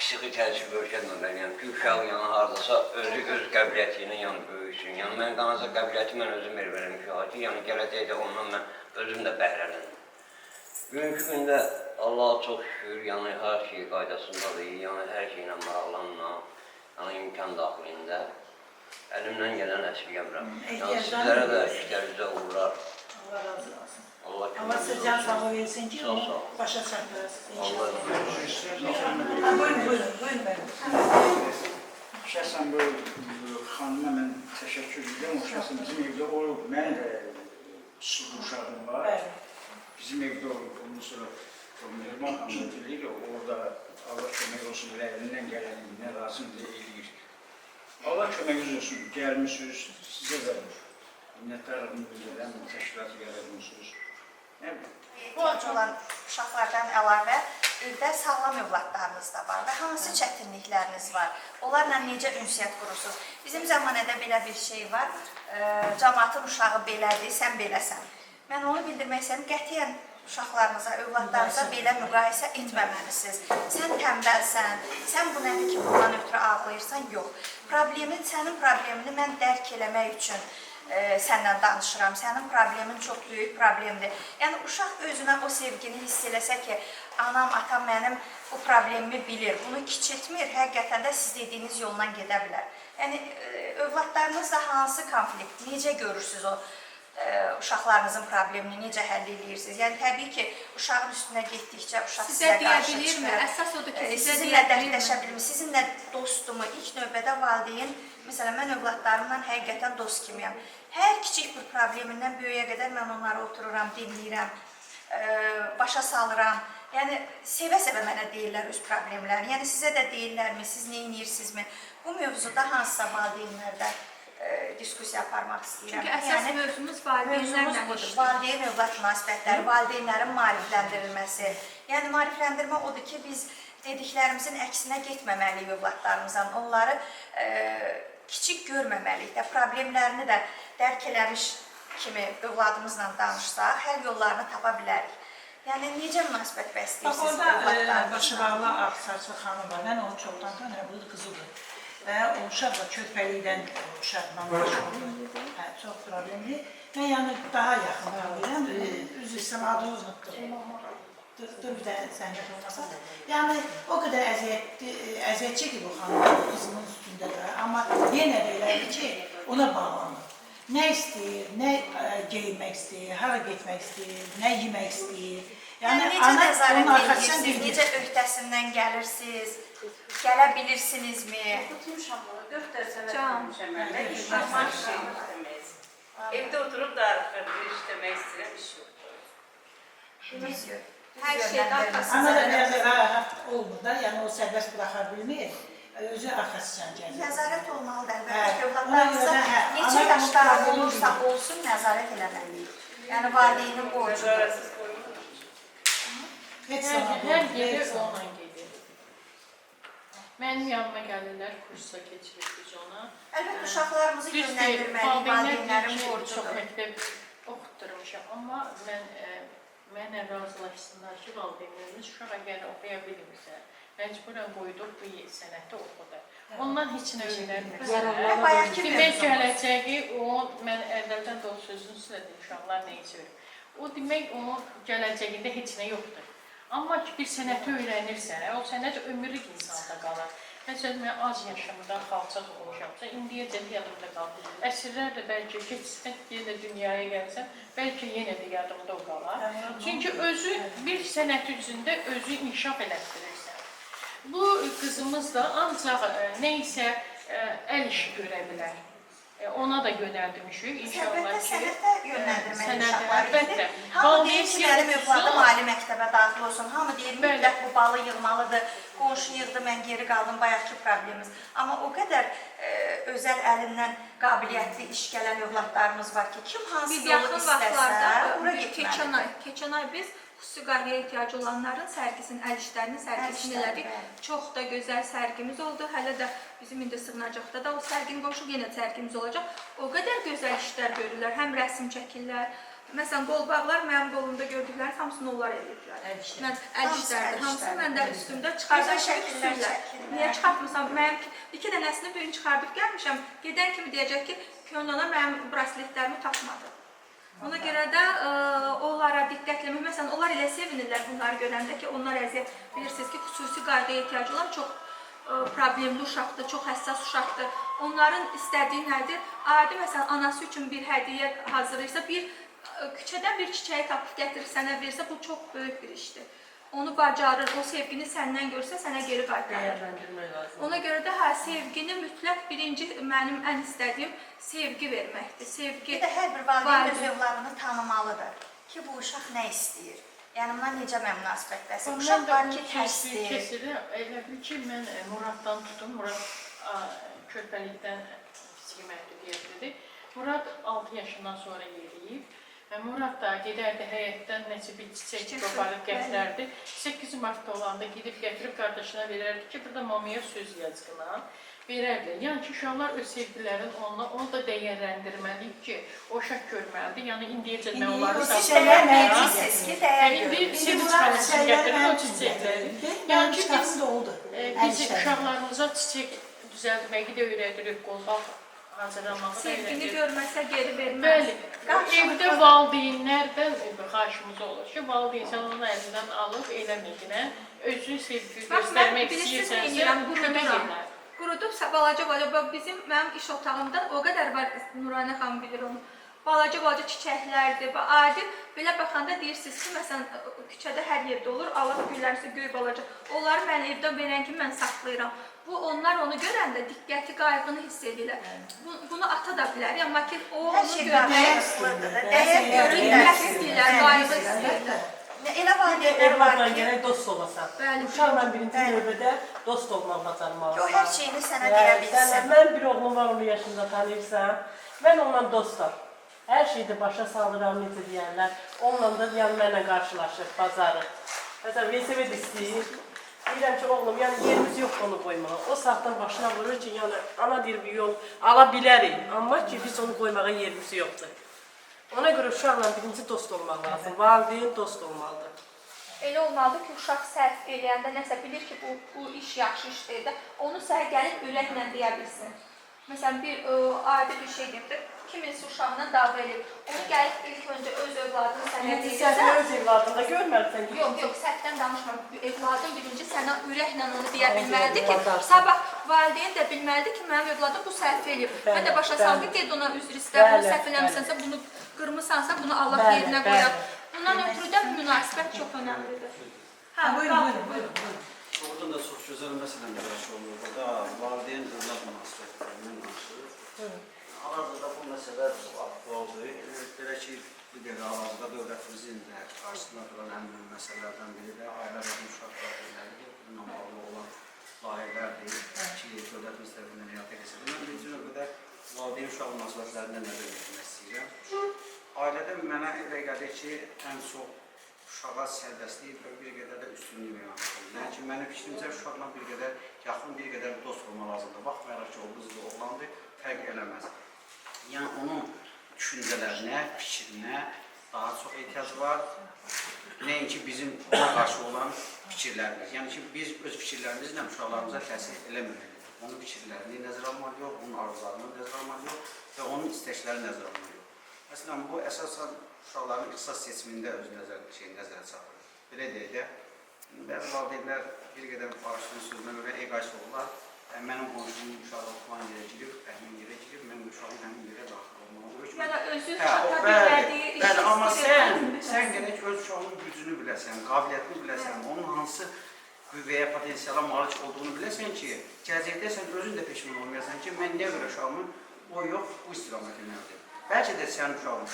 psixi təsir görkəməliyəm ki, uşaq yəni hardasa öz qəbiliyyəti ilə yəni böyüsün. Yəni mən qanacaq qəbiliyyəti mən özüm verəm uşağa ki, yəni gələcəkdə ondan mən özüm də bəhrələnəm. Bugünkü gündə Allah'a çox şükür, yəni hər şey qaydasındadır, yəni hər şeylə maraqlanma, yəni imkan daxilində əlimdən gələn əsirgəmirəm. Yəni sizlərə də işlərinizdə uğurlar. Allah razı olsun. Allah Allah sizə can sağlığı versin ki, onu başa çatdırasınız Allah inşallah. Buyurun bəlim. Şəxsən bu xanıma mən təşəkkür edirəm. O şəxsən bizim evdə olub, mənim də suçlu uşağım var. Bizim evdə olub, ondan sonra Mehriban xanım bilir, orada Allah kömək olsun, əlindən gələnində razımdır, eləyir. Allah köməyiniz olsun, gəlmişsiniz, sizə də minnətdarlığımı bildirirəm, təşkilatı gəlmişsiniz. Ehtiyac olan uşaqlardan əlavə evdə sağlam övladlarınız da var və hansı çətinlikləriniz var? Onlarla necə ünsiyyət qurursunuz? Bizim zəmanədə belə bir şey var, cəmaatın uşağı belədir, sən beləsən. Mən onu bildirmək istəyirəm, qətiyyən uşaqlarınıza, övladlarınıza belə müqayisə etməməlisiniz. Sən tənbəlsən, sən bu nədir ki, bundan ötürü ağlayırsan? Yox. Sənin problemini mən dərk eləmək üçün səndən danışıram. Sənin problemin çox böyük problemdir. Yəni, uşaq özünə o sevgini hiss eləsə ki, anam, atam mənim bu problemimi bilir, bunu kiçiltmir, həqiqətən də siz dediyiniz yoldan gedə bilər. Yəni, övladlarınızla hansı konflikt, necə görürsünüz o uşaqlarınızın problemini, necə həll edirsiniz? Yəni, təbii ki, uşağın üstünə getdikcə uşaq sizə qarşı çıxır. Əsas odur ki, sizinlə dərdləşə bilmir, sizinlə dostumu, ilk növbədə valideyn, məsələn, mən övladlarımla həqiqətən dost kimiyəm. Hər kiçik bir problemindən böyüyə qədər mən onları otururam, dinləyirəm, başa salıram. Yəni, sevə-sevə mənə deyirlər öz problemlərini. Yəni, sizə də deyirlərmi, siz nə edirsinizmi? Bu mövzuda hansısa valideynlərdə diskusiya aparmaq istəyirəm. Çünki əsas mövzumuz valideynlərlə budur. Valideyn-övlad münasibətləri, valideynlərin maarifləndirilməsi. Yəni, maarifləndirmə odur ki, biz dediklərimizin əksinə getməməliyik övladlarımızdan. Onları kiçik görməməliyik də, problemlərini də dərk eləmiş kimi övladımızla danışsaq, həll yollarını tapa bilərik. Yəni necə münasibət Bax bəsləyirsiniz orada övladlarınızla? Başıbağlı Ağsaçlı xanım var. Mən onu çoxdan tanıyıram, bu qızıdır. Və o uşaq da körpəlikdən uşaqla başladı. Hə, çox problemli. Mən yəni daha yaxın tanıyıram. Üzr istəyirəm, adını unutdum. Dur bir də zəhmət olmasa. Yəni o qədər əziyyət çəkir bu xanım qızının üstündə də. Amma yenə də elədir ki, ona bağlanır. Nə istəyir, nə geyinmək istəyir, hara getmək istəyir, nə yemək istəyir. Yəni necə nəzarət edirsiniz, necə öhdəsindən gəlirsiniz, gələ bilirsinizmi? Tutmuşam onu, 4 sənə Can. tutmuşam mən. Nə iş var, işləməyiz. Evdə oturub da işləmək istəyirəm, iş yoxdur. Hər şeydə Ana da arxasında. biraz rahat olmur da, yəni o sərbəst buraxa bilmir. Özü arxasından gəlir. Nəzarət olmalıdır əlbəttə Hə, ki, övladlarımıza ona görə də, hə, neçə ana yaşda problem olursa deyil. olsun nəzarət eləməliyik. Yəni valideynin borcudur. Nəzarətsiz qoyulur. Heç zaman Hər olmur, yeri heç zaman. onunla gedir. Mənim yanıma gəlirlər, kursa keçirik biz ona. Əlbəttə uşaqlarımızı yönləndirməliyik, valideynlərin Çox borcudur. məktəb oxutdurmuşam, amma mənə razılaşsınlar ki, valideynlərimiz uşaq əgər oxuya bilmirsə, məcburən qoyduq bu sənəti oxudu. Ondan heç nə öyrənmirsə, Bayaqki demək mövzumuz. gələcəyi o, mən əvvəldən də o sözünü söylədim, uşaqlar nə içir. O demək onun gələcəyində heç nə yoxdur. Amma ki, bir sənəti öyrənirsə, o sənət ömürlük insanda qalar. Məsələn, mən az yaşımda xalça oxumuşamsa, indiyəcə yadımda qalır. Əsrlər də bəlkə keçsən, yenə dünyaya gəlsən, bəlkə yenə də yadımda o qalar. Çünki özü bir sənət üzündə özü inkişaf elətdirirsən. Bu qızımız da ancaq nə isə əl işi görə bilər. Ona da yönəldirmişik inşallah Əlbəttə ki. sənətə yönləndirməli uşaqlar. Əlbəttə. Hamı deyir ki, mənim övladım ali məktəbə daxil olsun. Hamı deyir, mütləq bu balı yığmalıdır. Qonşu yığdı, mən geri qaldım, bayaqki problemimiz. Amma o qədər özəl əlindən qabiliyyətli iş gələn övladlarımız var ki, kim hansı Biz yolu yaxın istəsə, vaxtlarda ora getməlidir. keçən ay biz xüsusi qayğıya ehtiyacı olanların sərgisinin, əl işlərinin sərgisini elədik. Çox da gözəl sərgimiz oldu. Hələ də bizim indi Sığınacaqda da o sərgini qoşuq yenə sərgimiz olacaq. O qədər gözəl işlər görürlər, həm rəsm çəkirlər. Məsələn, qolbağlar mənim qolumda gördükləri hamısını onlar edirlər. Mən əl işlərdir, hamısı məndə üstümdə çıxardan şəkillər. Niyə çıxartmısan? Mənim 2 dənəsini birini çıxardıb gəlmişəm. Gedən kimi deyəcək ki, Könlana mənim brasletlərimi tapmadı. Ona görə də onlara diqqətlə, məsələn, onlar elə sevinirlər bunları görəndə ki, onlar əziyyət bilirsiniz ki, xüsusi qayğıya ehtiyacı olan çox problemli uşaqdır, çox həssas uşaqdır. Onların istədiyi nədir? Adi, məsələn, anası üçün bir hədiyyə hazırlayırsa, bir küçədən bir çiçəyi tapıb gətirir, sənə versə, bu çox böyük bir işdir. Onu bacarır, o sevgini səndən görsə, sənə geri qaytarır. Ona görə də sevgini mütləq birinci mənim ən istədiyim sevgi verməkdir. Sevgi. Bir də hər bir valideyn öz övladını tanımalıdır ki, bu uşaq nə istəyir. Yəni, buna necə mən münasibətləsin? Uşaq var ki, tərsdir. Elə bil ki, mən Muraddan tutum, Murad körpəlikdən fiziki məhdudiyyətlidir. Murad 6 yaşından sonra yeriyib. Murad da gedərdi həyətdən nəsə bir çiçək qoparıb gətirərdi. 8 martda olanda gedib gətirib qardaşına verərdi ki, burada mamaya söz yazqına verərdi. Yəni ki, uşaqlar öz sevgilərin onunla, onu da dəyərləndirməliyik ki, o uşaq görməlidir. Yəni, indiyəcə mən onları Dəyərləndirməsiniz ki, dəyər görür. İndi sevinç paylaşını gətirir o çiçəkləri. Yəni ki, biz uşaqlarımıza çiçək düzəltməyi də öyrədirik, qolbaq hazırlamağı da sevgini görməsə geri verməz. Bəli, evdə valideynlərdən xahişimiz olur ki, valideyn onun əlindən alıb eləməklə özü sevgi göstərmək istəyirsənsə, kömək edər. Qurudub, balaca, mənim iş otağımdan o qədər var, Nuranə xanım bilir onu. Balaca çiçəklərdir, adi, belə baxanda deyirsiniz ki, məsələn, küçədə hər yerdə olur, Allah güllərsə göy balaca. Onları mən evdə verən kimi mən saxlayıram. Bu, onlar onu görəndə diqqəti, qayğını hiss edirlər. Bunu ata da bilər, amma ki, o onu görmək, diqqət istəyirlər, qayğı istəyirlər. Elə valideynlər var ki, gərək dost olasan. Uşaqla birinci növbədə dost olmaq bacarmalısan. o hər şeyini sənə deyə bilsin. Mən bir oğlum var, 10 yaşında tanıyırsan, mən onunla dostam. Hər şeydə başa salıram, necə deyərlər. Onunla da mənlə qarşılaşır, bazarır. Məsələn, velosiped istəyir. Deyirəm ki, oğlum, yəni yerimiz yoxdur onu qoymağa. O saatdan başına vurur ki, yəni ana deyir bir yol ala bilərik. Amma ki, biz onu qoymağa yerimiz yoxdur. Ona görə uşaqla birinci dost olmaq lazım. Valideyn dost olmalıdır. Elə olmalıdır ki, uşaq səhv eləyəndə nəsə bilir ki, bu iş yaxşı iş deyil də, onu səhv gəlib ürəklə deyə bilsin. Məsələn, adi bir şey deyib də, kiminsə uşağına dava eləyib. Onu gəlib ilk öncə öz övladını sənə deyirsə... Səhvini öz evladında görməlisən ki... Yox, səhvdən danışmıram. Evladın birinci sənə ürəklə onu deyə bilməlidir ki, sabah valideyn də bilməlidir ki, mənim övladım bu səhv eləyib. Mən də başa saldım, ged ona üzr istə, bunu səhv eləmisənsə, bunu qırmısansa, bunu Allah yerinə qoyar. Bundan ötürü də münasibət çox önəmlidir. Buyurun. Oradan da çox gözəl məsələlər yaşanır. Burada valideyn övlad münasibətlərindən danışır. Hal-hazırda bu məsələ çox aktualdır. Belə ki, bir qədər hal-hazırda dövlətimizin də qarşısında duran ən mühüm məsələlərdən biri də ailə və uşaq problemləridir. Bununla bağlı olan layihələrdir ki, dövlətimiz tərəfindən həyata keçirilir. Mən birinci növbədə valideyn uşaq münasibətlərindən nəzər yetirmək istəyirəm. Ailədə mənə elə gəlir ki, ən çox uşağa sərbəstlik və bir qədər də üstünlük meyvanlıdır. Yəni ki, mənim fikrimcə uşaqla bir qədər yaxın, bir qədər dost olma lazımdır. Baxmayaraq ki, o qızlı oğlandır, fərq eləməz. Yəni, onun düşüncələrinə, fikrinə daha çox ehtiyac var. Nəinki bizim ona qarşı olan fikirlərimiz. Yəni ki, biz öz fikirlərimizlə uşaqlarımıza təsir eləməmelidir. Onun fikirlərini nəzərə almalıyıq, onun arzularını nəzərə almalıyıq və onun istəklərini nəzərə almalıyıq. Məsələn, bu əsasən uşaqların ixtisas seçimində öz nəzərə çatır. Belə deyək də, bəzi valideynlər bir qədər bağışının sözünə görə eqaysı olurlar. Mənim qonşumun uşağı falan yerə girib, həmin yerə girib, mənim uşağım həmin yerə daxil olmalıdır. Ya da özü çata bilmədiyi işi istəyir. Amma sən gərək öz uşağının gücünü biləsən, qabiliyyətini biləsən, onun hansı qüvvəyə, potensiala malik olduğunu biləsən ki, gələcəkdə sən özün də peşman olmayasan ki, mən nə görə uşağımın o yox, bu istiqamətə yönəldim. Bəlkə də sənin uşağın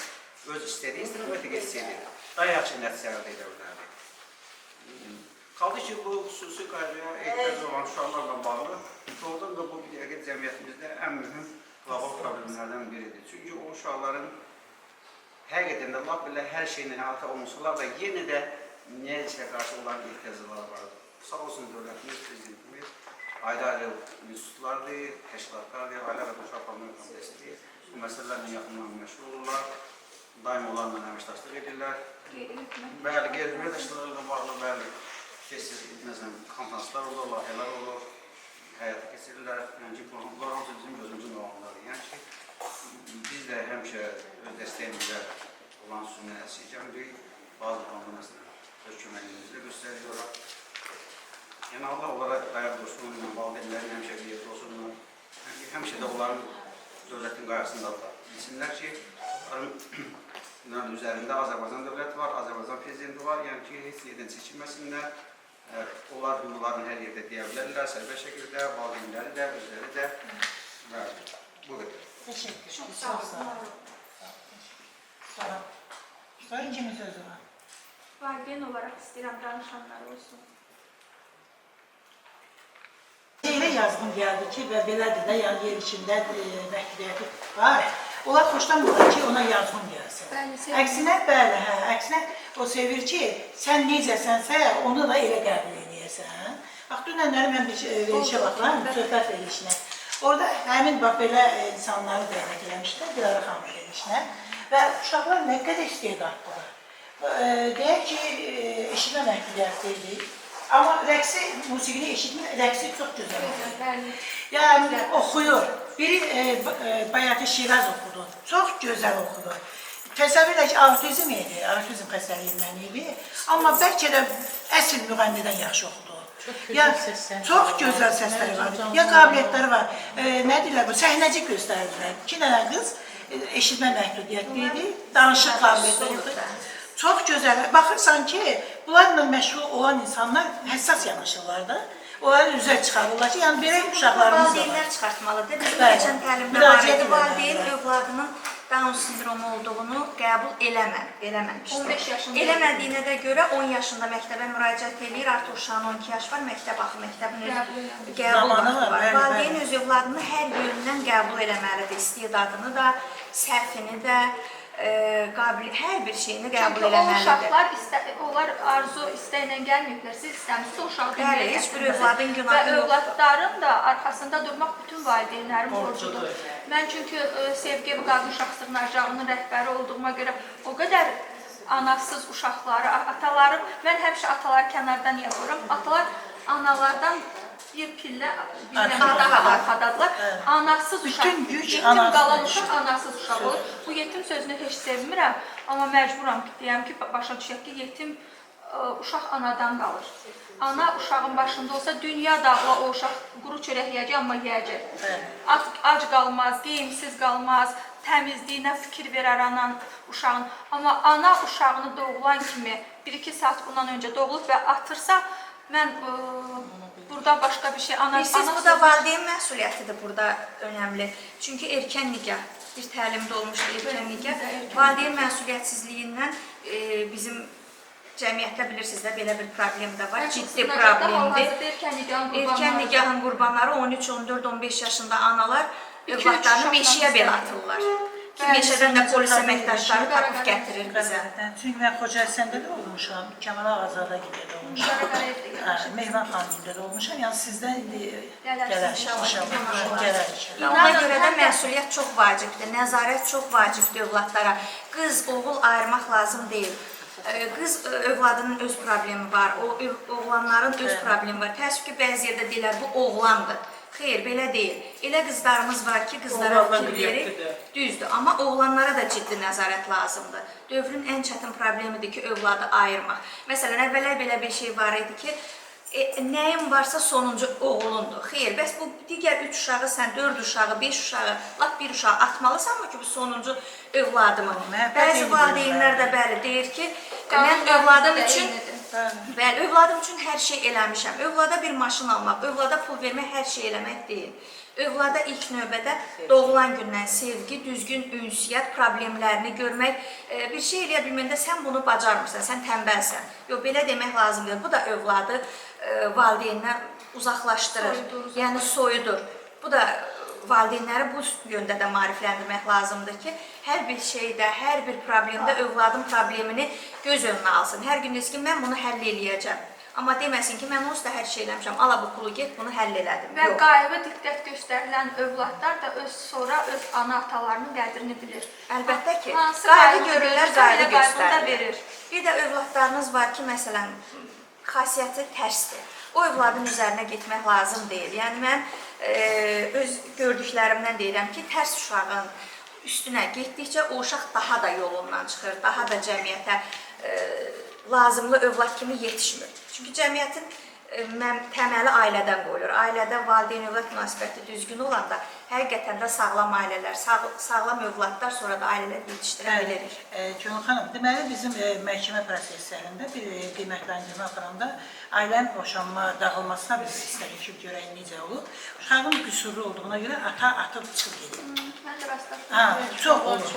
öz istədiyi istiqamətə geçsəydi, daha yaxşı nəticə əldə edə bilərdi. Qaldı ki, bu xüsusi qaydaya ehtiyac olan uşaqlarla bağlı, doğrudan da bu bir dəqiqə cəmiyyətimizdə ən mühüm qlobal problemlərdən biridir. Çünki o uşaqların həqiqətən də lap belə hər şeylə əhatə olunsalar da yenə də nəyisə qarşı olan ehtiyacları vardır. Sağ olsun dövlətimiz, prezidentimiz, ayrı-ayrı institutlardır, təşkilatlardır, ailə və uşaq problemləri komitəsidir. Bu məsələlərlə yaxından məşğul olurlar, daim onlarla əməkdaşlıq edirlər. Bəli, qeyri-ümumi təşkilatlarla bağlı, bəli, tez-tez konferanslar olur, layihələr olur, həyata keçirirlər. Yəni ki, bunlar hamısı bizim gözümüzün qavamları. Yəni ki, biz də həmişə öz dəstəyimizə olan sünnə əsirgəmirik, bazı konferanslar öz köməyimizlə göstəriyorlar. Yəni Allah onlara qayaq dostluğunla, valideynlərin həmişə bir yerdə olsunlar. Həmişə də onların dövlətin qayğısındadır. Bilsinlər ki, onların üzərində Azərbaycan dövləti var, Azərbaycan prezidenti var. Yəni ki, heç yerdən çəkinməsinlər. Onlar hüquqlarını hər yerdə deyə bilərlər, sərbəst şəkildə, valideynləri də, özləri də. Bu qədər. Teşekkür. Çok sağ olun. Sonra kimin sözü var? Valideyn olaraq istəyirəm danışanlar olsun. Elə yazğın gəldi ki, və belədir də, yəni yer içində məhdədiyyəti var. Onlar xoşlanmırlar ki, ona yazğın gəlsin. Əksinə, bəli, əksinə o sevir ki, sən necəsənsə, onu da elə qəbul edəyəsən. Bax, dünənləri mən bir verişə baxıram, söhbət verişinə. Orada həmin bax, belə insanları dəvət eləmişlər, Dilara xanım verişinə. Və uşaqlar nə qədər istedadlıdır. Deyək ki, eşitmə məhdədiyyətlidir. Amma rəqsi, musiqini eşitmir, rəqsi çox gözəl olur. Yəni, oxuyur. Biri Bayatı Şiraz oxudu, çox gözəl oxudu. Təsəvvür edək ki, autizm idi, autizm xəstəliyindən idi. Amma bəlkə də əsl müğənnidən yaxşı oxudu. Çox gözəl səsləri var, ya qabiliyyətləri var. Nə deyirlər bu, səhnəcik göstərdilər. 2 dənə qız eşitmə məhdudiyyətli idi, danışıq qabiliyyətləri yoxdur. Çox gözəl. Baxırsan ki, bunlarla məşğul olan insanlar həssas yanaşırlar da. Onları üzə çıxarırlar ki, yəni belə uşaqlarımız da var. Valideynlər çıxartmalıdır. Bizim keçən təlimdə var idi, valideyn övladının Down sindromu olduğunu qəbul eləməmişdir. Eləmədiyinə də görə 10 yaşında məktəbə müraciət edir, artıq uşağın 12 yaş var, məktəb axı, məktəbin qəbul vaxtı var. Valideyn öz övladını hər yöndən qəbul eləməlidir, istedadını da, səhvini də, hər bir şeyini qəbul Çünki o eləməlidir. uşaqlar onlar arzu istəklə gəlməyiblər. Siz istəmisiniz o uşağı Bəli, dünyaya heç bir gətirməsiniz. övladın günahı Və yoxdur. övladların da arxasında durmaq bütün valideynlərin borcudur. Mən çünki Sevgi və Qadın Uşaq Sığınacağının rəhbəri olduğuma görə o qədər anasız uşaqları, ataları, mən həmişə ataları kənardan yapıram. Atalar analardan bir pillə bizdən arxadadılar. Anasız uşaq, yetim qalan uşaq anasız uşaq olur. Bu yetim sözünü heç sevmirəm, amma məcburam ki, deyəm ki, başa düşək ki, yetim uşaq anadan qalır. Ana uşağın başında olsa dünya dağla o uşaq quru çörək yeyəcək, amma yeyəcək. Ac qalmaz, geyimsiz qalmaz, təmizliyinə fikir verər anan uşağın. Amma ana uşağını doğulan kimi 1-2 saat bundan öncə doğulub və atırsa, mən burada başqa bir şey... Bilirsiniz, bu da valideyn məsuliyyətidir burada önəmli. Çünki erkən nikah, bir təlimdə olmuşdur erkən nikah. Valideyn məsuliyyətsizliyindən bizim cəmiyyətdə bilirsiniz də belə bir problem də var, ciddi problemdir. Erkən nikahın qurbanları 13, 14, 15 yaşında analar övladlarını meşəyə belə atırlar. Ki, meşədən də polis əməkdaşları tapıb gətirir bizə. Çünki mən Xocəsəndə də olmuşam, Kəmal Ağazada gidə olmuşam, Mehvan xanımda da olmuşam, yəni sizdən gələrik. Ona görə də məsuliyyət çox vacibdir, nəzarət çox vacibdir övladlara. Qız, oğul ayırmaq lazım deyil. Qız övladının öz problemi var, oğlanların öz problemi var. Təəssüf ki, bəzi yerdə deyirlər, bu oğlandır. Xeyr, belə deyil. Elə qızlarımız var ki, qızlara fikir verir, düzdür. Amma oğlanlara da ciddi nəzarət lazımdır. Dövrün ən çətin problemidir ki, övladı ayırmaq. Məsələn, əvvəllər belə bir şey var idi ki, nəyin varsa sonuncu oğlundur. Xeyr, bəs bu digər 3 uşağı, sən 4 uşağı, 5 uşağı, lap bir uşağı atmalısan mı ki, bu sonuncu övladımı? Bəzi valideynlər də bəli deyir ki, mən övladım üçün bəli, övladım üçün hər şey eləmişəm. Övlada bir maşın almaq, övlada pul vermək hər şey eləmək deyil. Övlada ilk növbədə doğulan gündən sevgi, düzgün ünsiyyət problemlərini görmək, bir şey eləyə bilməndə sən bunu bacarmırsan, sən tənbəlsən. Yox, belə demək lazımdır. Bu da övladı valideyndən uzaqlaşdırır, yəni soyudur. Bu da valideynləri bu yöndə də maarifləndirmək lazımdır ki, hər bir şeydə, hər bir problemdə övladın problemini göz önünə alsın. Hər gün desin ki, mən bunu həll eləyəcəm. Amma deməsin ki, mən onsuz da hər şey eləmişəm, ala bu pulu get, bunu həll elədim. Və qayğı diqqət göstərilən övladlar da sonra öz ana-atalarının qədrini bilir. Əlbəttə ki, qayğı görürlər, qayğı göstərir. Bir də övladlarınız var ki, məsələn, xasiyyəti tərsdir. O övladın üzərinə getmək lazım deyil. Yəni, mən öz gördüklərimdən deyirəm ki, tərs uşağın üstünə getdikcə o uşaq daha da yolundan çıxır, daha da cəmiyyətə lazımlı övlad kimi yetişmir. Çünki cəmiyyətin təməli ailədən qoyulur. Ailədə valideyn-övlad münasibəti düzgün olanda həqiqətən də sağlam ailələr, sağlam övladlar sonra da ailələr yetişdirə bilirik. Gönül xanım, deməli bizim məhkəmə proseslərində bir qiymətləndirmə aparanda ailənin boşanma, dağılmasına biz istədik ki, görək necə olur. Uşağın qüsurlu olduğuna görə ata atıb çıxıb gedir. Mən də rastlaşdım. Çox olur,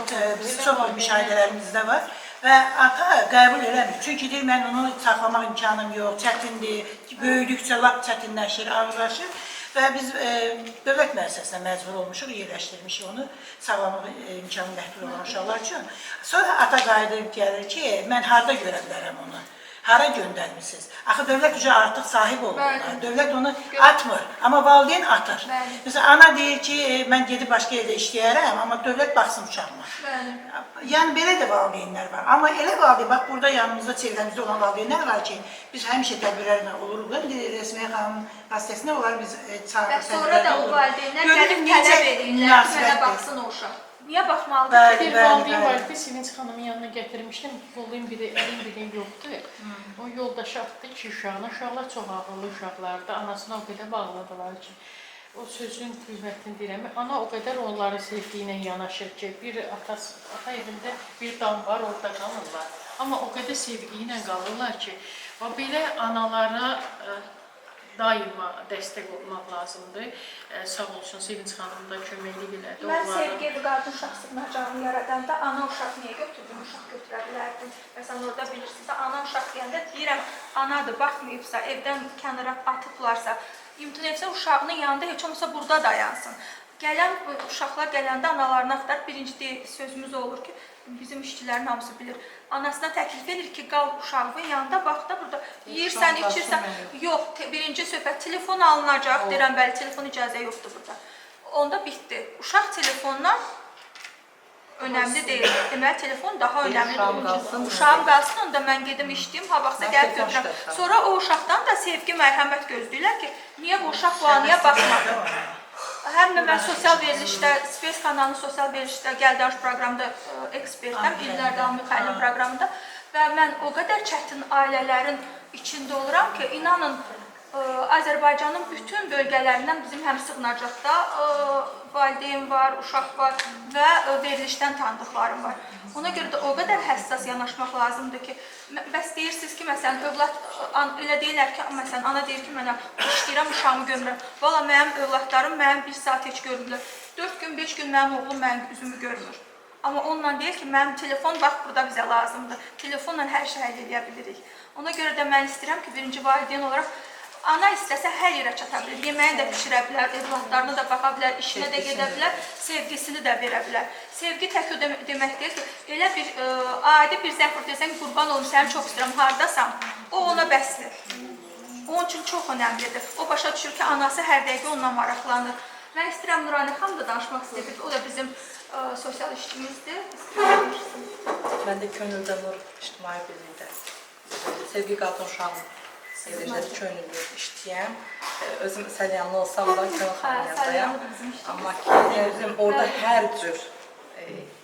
çox müşahidələrimizdə var. Və ata qəbul eləmir. Çünki deyir, mən onu saxlamaq imkanım yox, çətindir, böyüdükcə lap çətinləşir, ağırlaşır. Və biz dövlət müəssisəsinə məcbur olmuşuq, yerləşdirmişik onu sağlamaq imkanı məhdud olan uşaqlar üçün. Sonra ata qayıdıb gəlir ki, mən harada görə bilərəm onu? Hara göndərmişsiniz? Axı dövlət üzrə artıq sahib olurlar. Dövlət onu atmır, amma valideyn atır. Məsələn, ana deyir ki, mən gedib başqa yerdə işləyərəm, amma dövlət baxsın uşağıma. Yəni, belə də valideynlər var. Amma elə valideyn, bax, burada yanımızda, çevrəmizdə olan valideynlər var ki, biz həmişə tədbirlərlə oluruq. Resmiyə xanımın vasitəsində onlar biz çağırır. Və sonra da o valideynlər gəlib tələb edirlər ki, mənə baxsın o uşaq. Niyə baxmalıdır ki? Bir valideyn var ki, Sevinç xanımın yanına gətirmişdim. Yolun biri, əlin biri yoxdur. O yoldaşı atdı ki, uşaqlar çox ağıllı uşaqlardır. Anasına o qədər bağladılar ki, o sözün qüvvətini deyirəm. Ana o qədər onları sevgi ilə yanaşır ki, bir ata evində bir dam var, orada qalırlar. Amma o qədər sevgi ilə qalırlar ki, belə analara daima dəstək olmaq lazımdır. Sağ olsun, Sevinç xanım da köməklik elədi. Mən Sevgi və Qadın Uşaq Sığınacağını yaradanda ana uşaq niyə götürdüm, uşaq götürə bilərdim. Məsələn, orada bilirsiniz, ana uşaq deyəndə deyirəm, anadır, baxmayıbsa, evdən kənara atıblarsa, imtina etsə uşağının yanında heç olmasa burada dayansın. gələn uşaqlar gələndə analarını axtar. Birinci sözümüz olur ki, bizim işçilərin hamısı bilir. Anasına təklif edir ki, qal uşağın yanında, bax da burada yeyirsən, içirsən. Yox, birinci söhbət telefon alınacaq. Deyirəm, bəli, telefon icazə yoxdur burada. Onda bitdi. Uşaq telefonla önəmli deyil. Deməli, telefon daha önəmlidir. Uşağım qalsın, onda mən gedim işləyim, ha vaxtsa gəlib götürəm. Sonra o uşaqdan da sevgi, mərhəmət gözləyirlər ki, niyə bu uşaq bu anıya baxmadı? Həm də mən sosial verilişdə, Space kanalının sosial verilişdə Gəldaş proqramında ekspertəm, İllər Davam Mixailin proqramında və mən o qədər çətin ailələrin içində oluram ki, inanın, Azərbaycanın bütün bölgələrindən bizim həm sığınacaqda valideyn var, uşaq var və verilişdən tanıdıqlarım var. Ona görə də o qədər həssas yanaşmaq lazımdır ki, bəs deyirsiniz ki, məsələn, övlad elə deyirlər ki, məsələn, ana deyir ki, mənə işləyirəm, uşağımı görmürəm. Valla mənim övladlarım mənim 1 saat heç görmürlər. 4 gün, 5 gün mənim oğlum mənim üzümü görmür. Amma onunla deyir ki, mənim telefon bax burada bizə lazımdır. Telefonla hər şey həll edə bilirik. Ona görə də mən istəyirəm ki, birinci valideyn olaraq ana istəsə hər yerə çata bilər, yeməyi də pişirə bilər, evladlarına da baxa bilər, işinə də gedə bilər, sevgisini də verə bilər. Sevgi tək o demək deyil ki, elə bir adi bir zəng desən ki, qurban olum, səni çox istəyirəm, hardasan, o ona bəsdir. Onun üçün çox önəmlidir. O başa düşür ki, anası hər dəqiqə onunla maraqlanır. Mən istəyirəm Nurani xanım da danışmaq istəyir, o da bizim sosial işçimizdir. Mən də Könüldə Nur İctimai Birlikdə Sevgi Qadın Uşağının Sevincəli könüllü işləyəm. Özüm Səlyanlı olsam da Könül xanım yanındayım. Amma ki, orada hər cür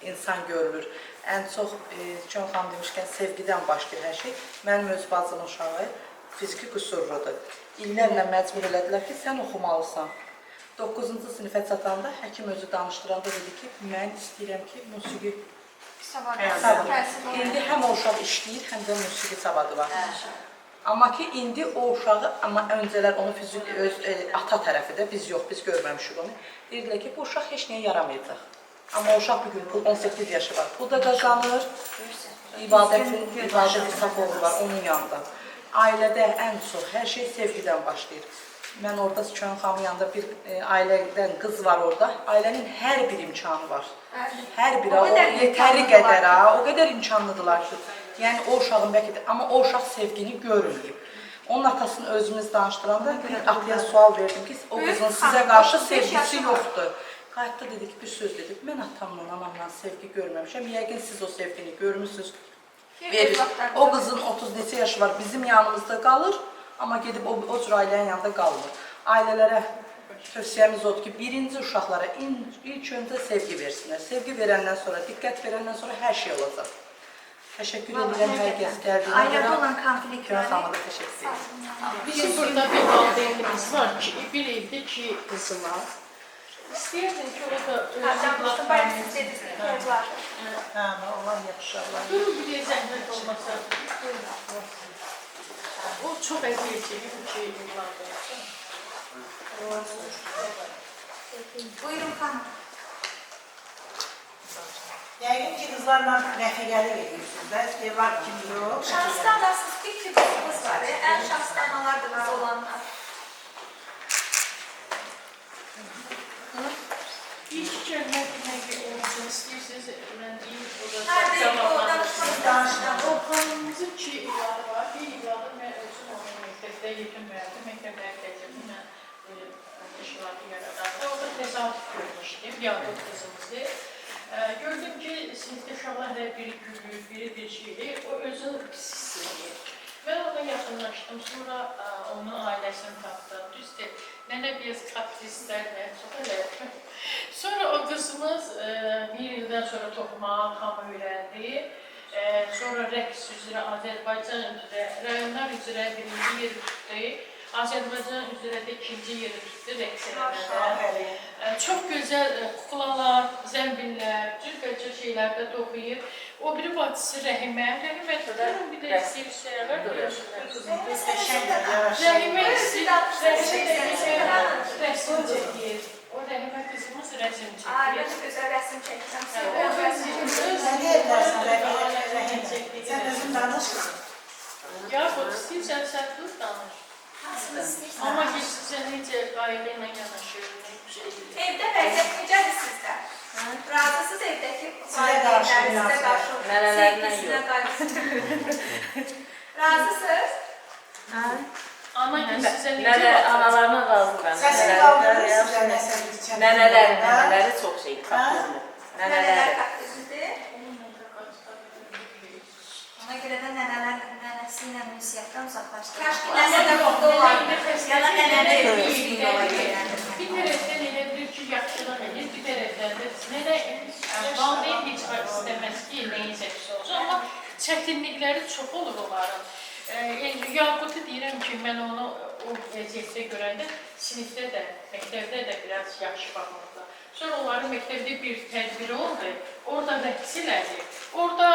insan görülür. Ən çox Könül xanım demişkən sevgidən başlayır hər şey. Mənim öz bacımın uşağı fiziki qüsurludur. İllərlə məcbur elədilər ki, sən oxumalısan. 9-cu sinifə çatanda həkim özü danışdıranda dedi ki, mən istəyirəm ki, musiqi savadı. İndi həm o uşaq işləyir, həm də musiqi savadı var. Amma ki, indi o uşağı, amma öncələr onu fiziki öz ata tərəfidə, biz yox, biz görməmişik onu. Deyirlər ki, bu uşaq heç nəyə yaramayacaq. Amma o uşaq bugün 18 yaşı var, pul da qazanır, ibadət hesab olurlar onun yanında. Ailədə ən çox hər şey sevgidən başlayır. Mən orada Könül xanımın yanında bir ailədən qız var orada. Ailənin hər bir imkanı var. Hər biri, o yetəri qədər, o qədər imkanlıdırlar ki. Yəni o uşağın bəlkə də, amma o uşaq sevgini görməyib. Onun atasını özümüz danışdıranda bir ataya sual verdim ki, o qızın sizə qarşı sevgisi yoxdur. Qayıtda dedi ki, bir söz dedi, mən atamla, anamla sevgi görməmişəm. Yəqin siz o sevgini görmürsünüz, verir. O qızın 30 neçə yaşı var, bizim yanımızda qalır, amma gedib o cür ailənin yanında qalmır. Ailələrə tövsiyəmiz odur ki, birinci uşaqlara ilk öncə sevgi versinlər. Sevgi verəndən sonra, diqqət verəndən sonra hər şey olacaq. Təşəkkür edirəm hər kəs gəldiyinə görə. Ailədə olan konfliktləri. Könül da təşəkkür edirəm. Bizim burada bir valideynimiz var ki, bir evdə 2 qızı var. İstəyirdim ki, o da Hə, Allah yaxşı, Allah. Durun bir zəhmət olmasa. O çox əziyyət çəkir ki, evladı. Buyurun xanım. Yəqin ki, qızlarla rəfiqəli edirsiniz də, var kimi yox. Şanslı anasız bir kızımız var, ən şanslı analardır biz olanlar. İlk kəlmə demək olsun, istəyirsiniz, mən deyim, o da Hər deyim, o danışmaq. O xanımımızın 2 evladı var, bir evladı mən özüm onun məktəbdə yetim verdim, məktəb mərkəzini mən iştirakı yaradardım. Orada təsadüf görmüşdüm, yadıq qızımızdır. Gördüm ki, sinifdə uşaqlar hər biri gülür, biri bir şeydir, o özünü pis hiss edir. Mən ona yaxınlaşdım, sonra onun ailəsini tapdım. Düzdür, nənə biraz kaprislərlə, çox elə. Sonra o qızımız bir ildən sonra toxumağa hamı öyrəndi. Sonra rəqs üzrə Azərbaycan üzrə, rayonlar üzrə birinci yeri tutdu. Azərbaycan üzrə də 2-ci yeri tutdu rəqs eləmədə. Çox gözəl kuklalar, zəmbillər, cürbəcür şeylərdə toxuyur. O biri bacısı Rəhimə. Rəhimə tuturum, bir də istəyirlər. Rəhimə istəyir, rəsim çəkir. O Rəhimə qızımız rəsim çəkir. Ailədə gözəl rəsim çəkirəm. Sən deyirlərsən, Rəhimə, sən özün danışsın. Yaxud istəyirsən, sən dur danış. Amma ki, sizə necə ailə ilə yanaşır, Evdə vəziyyət sizə qarşı Nənələrinə sevgisinə, qayğısına. Razısınız? Ana ki sizə Nənə analarına razı mən. Səsini qaldırır sizə nəsə. Nənələri çox şey kapıldı. Nənələr kaprizlidir. Ona görə də nənəsi ilə ünsiyyətdən uzaqlaşdırır. Kaş ki, nənə də burada olardı. Ya da nənəni özlüyün ola gələndir. bir tərəfdən elə bilir ki, yaxşılıq edir, bir tərəfdən də nənə valideyn heç vaxt istəməz ki, nəyinsə pis olsun, amma çətinlikləri çox olur onların. Yaqutu deyirəm ki, mən onu o vəziyyətdə görəndə sinifdə də, məktəbdə də biraz yaxşı baxmaqda. Sonra onların məktəbdə bir tədbiri oldu, orada rəqs elədi. Orada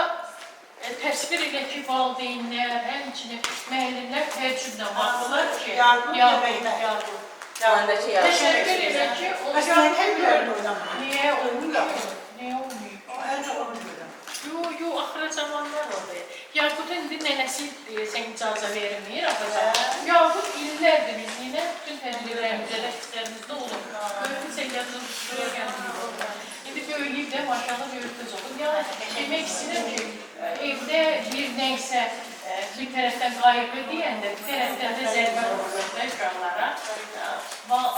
təsvir elə ki, valideynlər, həmçinin müəllimlər təəccüblə baxdılar ki, Yaqut. Təşəkkür edir ki, niyə olmuyor? Niyə olmuyor? Yox, axıra zamanlar oldu. Yaqut indi nənəsi sən icazə vermir, Yaqut illərdir biz yine bütün tədbirlərimizdə, rəqslərimizdə olur. Böyüksə yazılır, İndi böyüyüb də maşallah böyük qız olur. Yəni, demək istəyirəm ki, evdə bir nəysə, bir tərəfdən qayğı deyəndə, bir tərəfdən də zərbə olur da uşaqlara.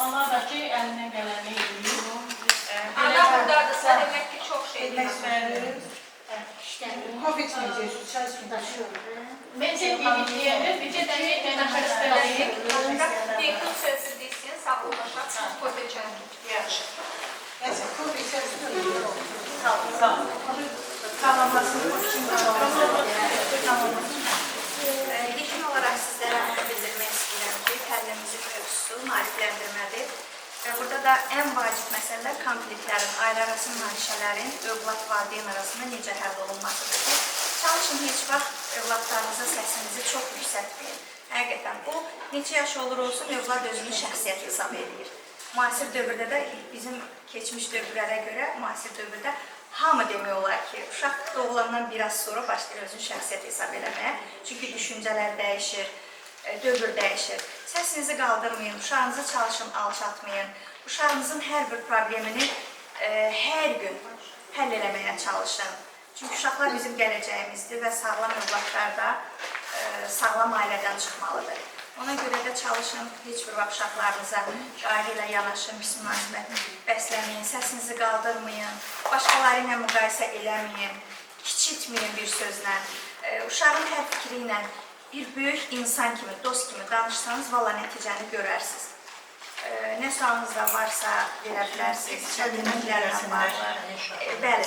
Ana da ki, əlinə gələni edir. Ana buradadırsa, demək ki, çox şey demək. Covid necəsiz, çay su daşıyor. Məncə yeniləyəndə bir də nənə xəstəliyik. Dekun sözü desin, sağollaşaq, çox qoyacaq. Yaxşı. Neyse, Covid içerisinde sağ olun. Tamamlasın. İlkin olaraq sizlərə onu bildirmək istəyirəm ki, təlimimizin mövzusu maarifləndirmədir. Burada da ən vacib məsələlər konfliktlərin, ailə-arası münaqişələrin, övlad-valideyn arasında necə həll olunmasıdır ki, çalışın heç vaxt övladlarınıza səsinizi çox yüksəltməyin. Həqiqətən, bu neçə yaş olur olsun, övlad özünü şəxsiyyət hesab edir. Müasir dövrdə də bizim keçmiş dövrlərə görə, müasir dövrdə hamı demək olar ki, uşaq doğulandan biraz sonra başlayır özünü şəxsiyyət hesab eləməyə. Çünki düşüncələr dəyişir, dövr dəyişir. Səsinizi qaldırmayın, uşağınızı çalışın alçatmayın. Uşağınızın hər bir problemini hər gün həll eləməyə çalışın. Çünki uşaqlar bizim gələcəyimizdir və sağlam övladlar da sağlam ailədən çıxmalıdır. Ona görə də çalışın, heç bir vaxt uşaqlarınıza qayğı ilə yanaşın, pis münasibət bəsləməyin, səsinizi qaldırmayın, başqaları ilə müqayisə eləməyin, kiçiltməyin bir sözlə. Uşağın hər fikri ilə bir böyük insan kimi, dost kimi danışsanız, valla nəticəni görərsiniz. Nə sualınız da varsa verə bilərsiniz, çətinliklərlə bağlı. Bəli,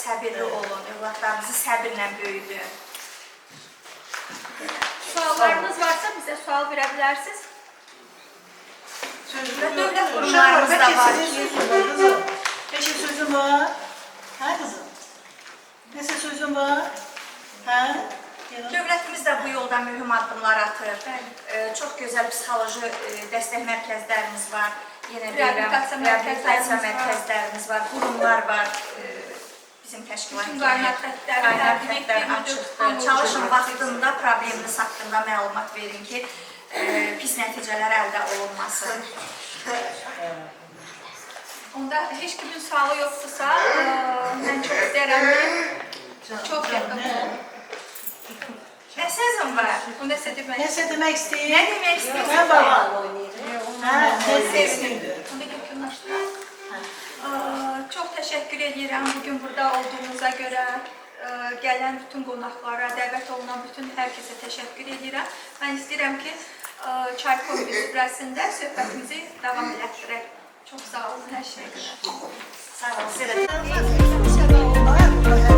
səbirli olun, övladlarınızı səbirlə böyüdün. Suallarınız varsa bizə sual verə bilərsiniz. Dövlət qurumlarımız da var ki... Peşin sözüm var. Ha kızım? Neyse sözüm var. Ha? Dövlətimiz də bu yolda mühüm addımlar atır. Çox gözəl psixoloji dəstək mərkəzlərimiz var. Yenə Reabilitasiya mərkəzlərimiz var, qurumlar var. Bizim təşkilat qaynar xəttlər açıqdır. Çalışın vaxtında probleminiz haqqında məlumat verin ki, pis nəticələr əldə olunmasın. Onda heç kimin sualı yoxdursa, mən çox istəyirəm ki, çox yaxın. Nə sözüm var? Onda sizə demək Neyse demek isteyeyim. Nə demək istəyirəm? Ben babam. Ha, ne sevdim. Onda yaxınlaşdıraq. Çox təşəkkür edirəm bugün burada olduğunuza görə. Gələn bütün qonaqlara, dəvət olunan bütün hər kəsə təşəkkür edirəm. Mən istəyirəm ki, Çaykovi süfrəsində söhbətimizi davam elətdirək. Çox sağ olun hər şeyə görə. Sağ olun.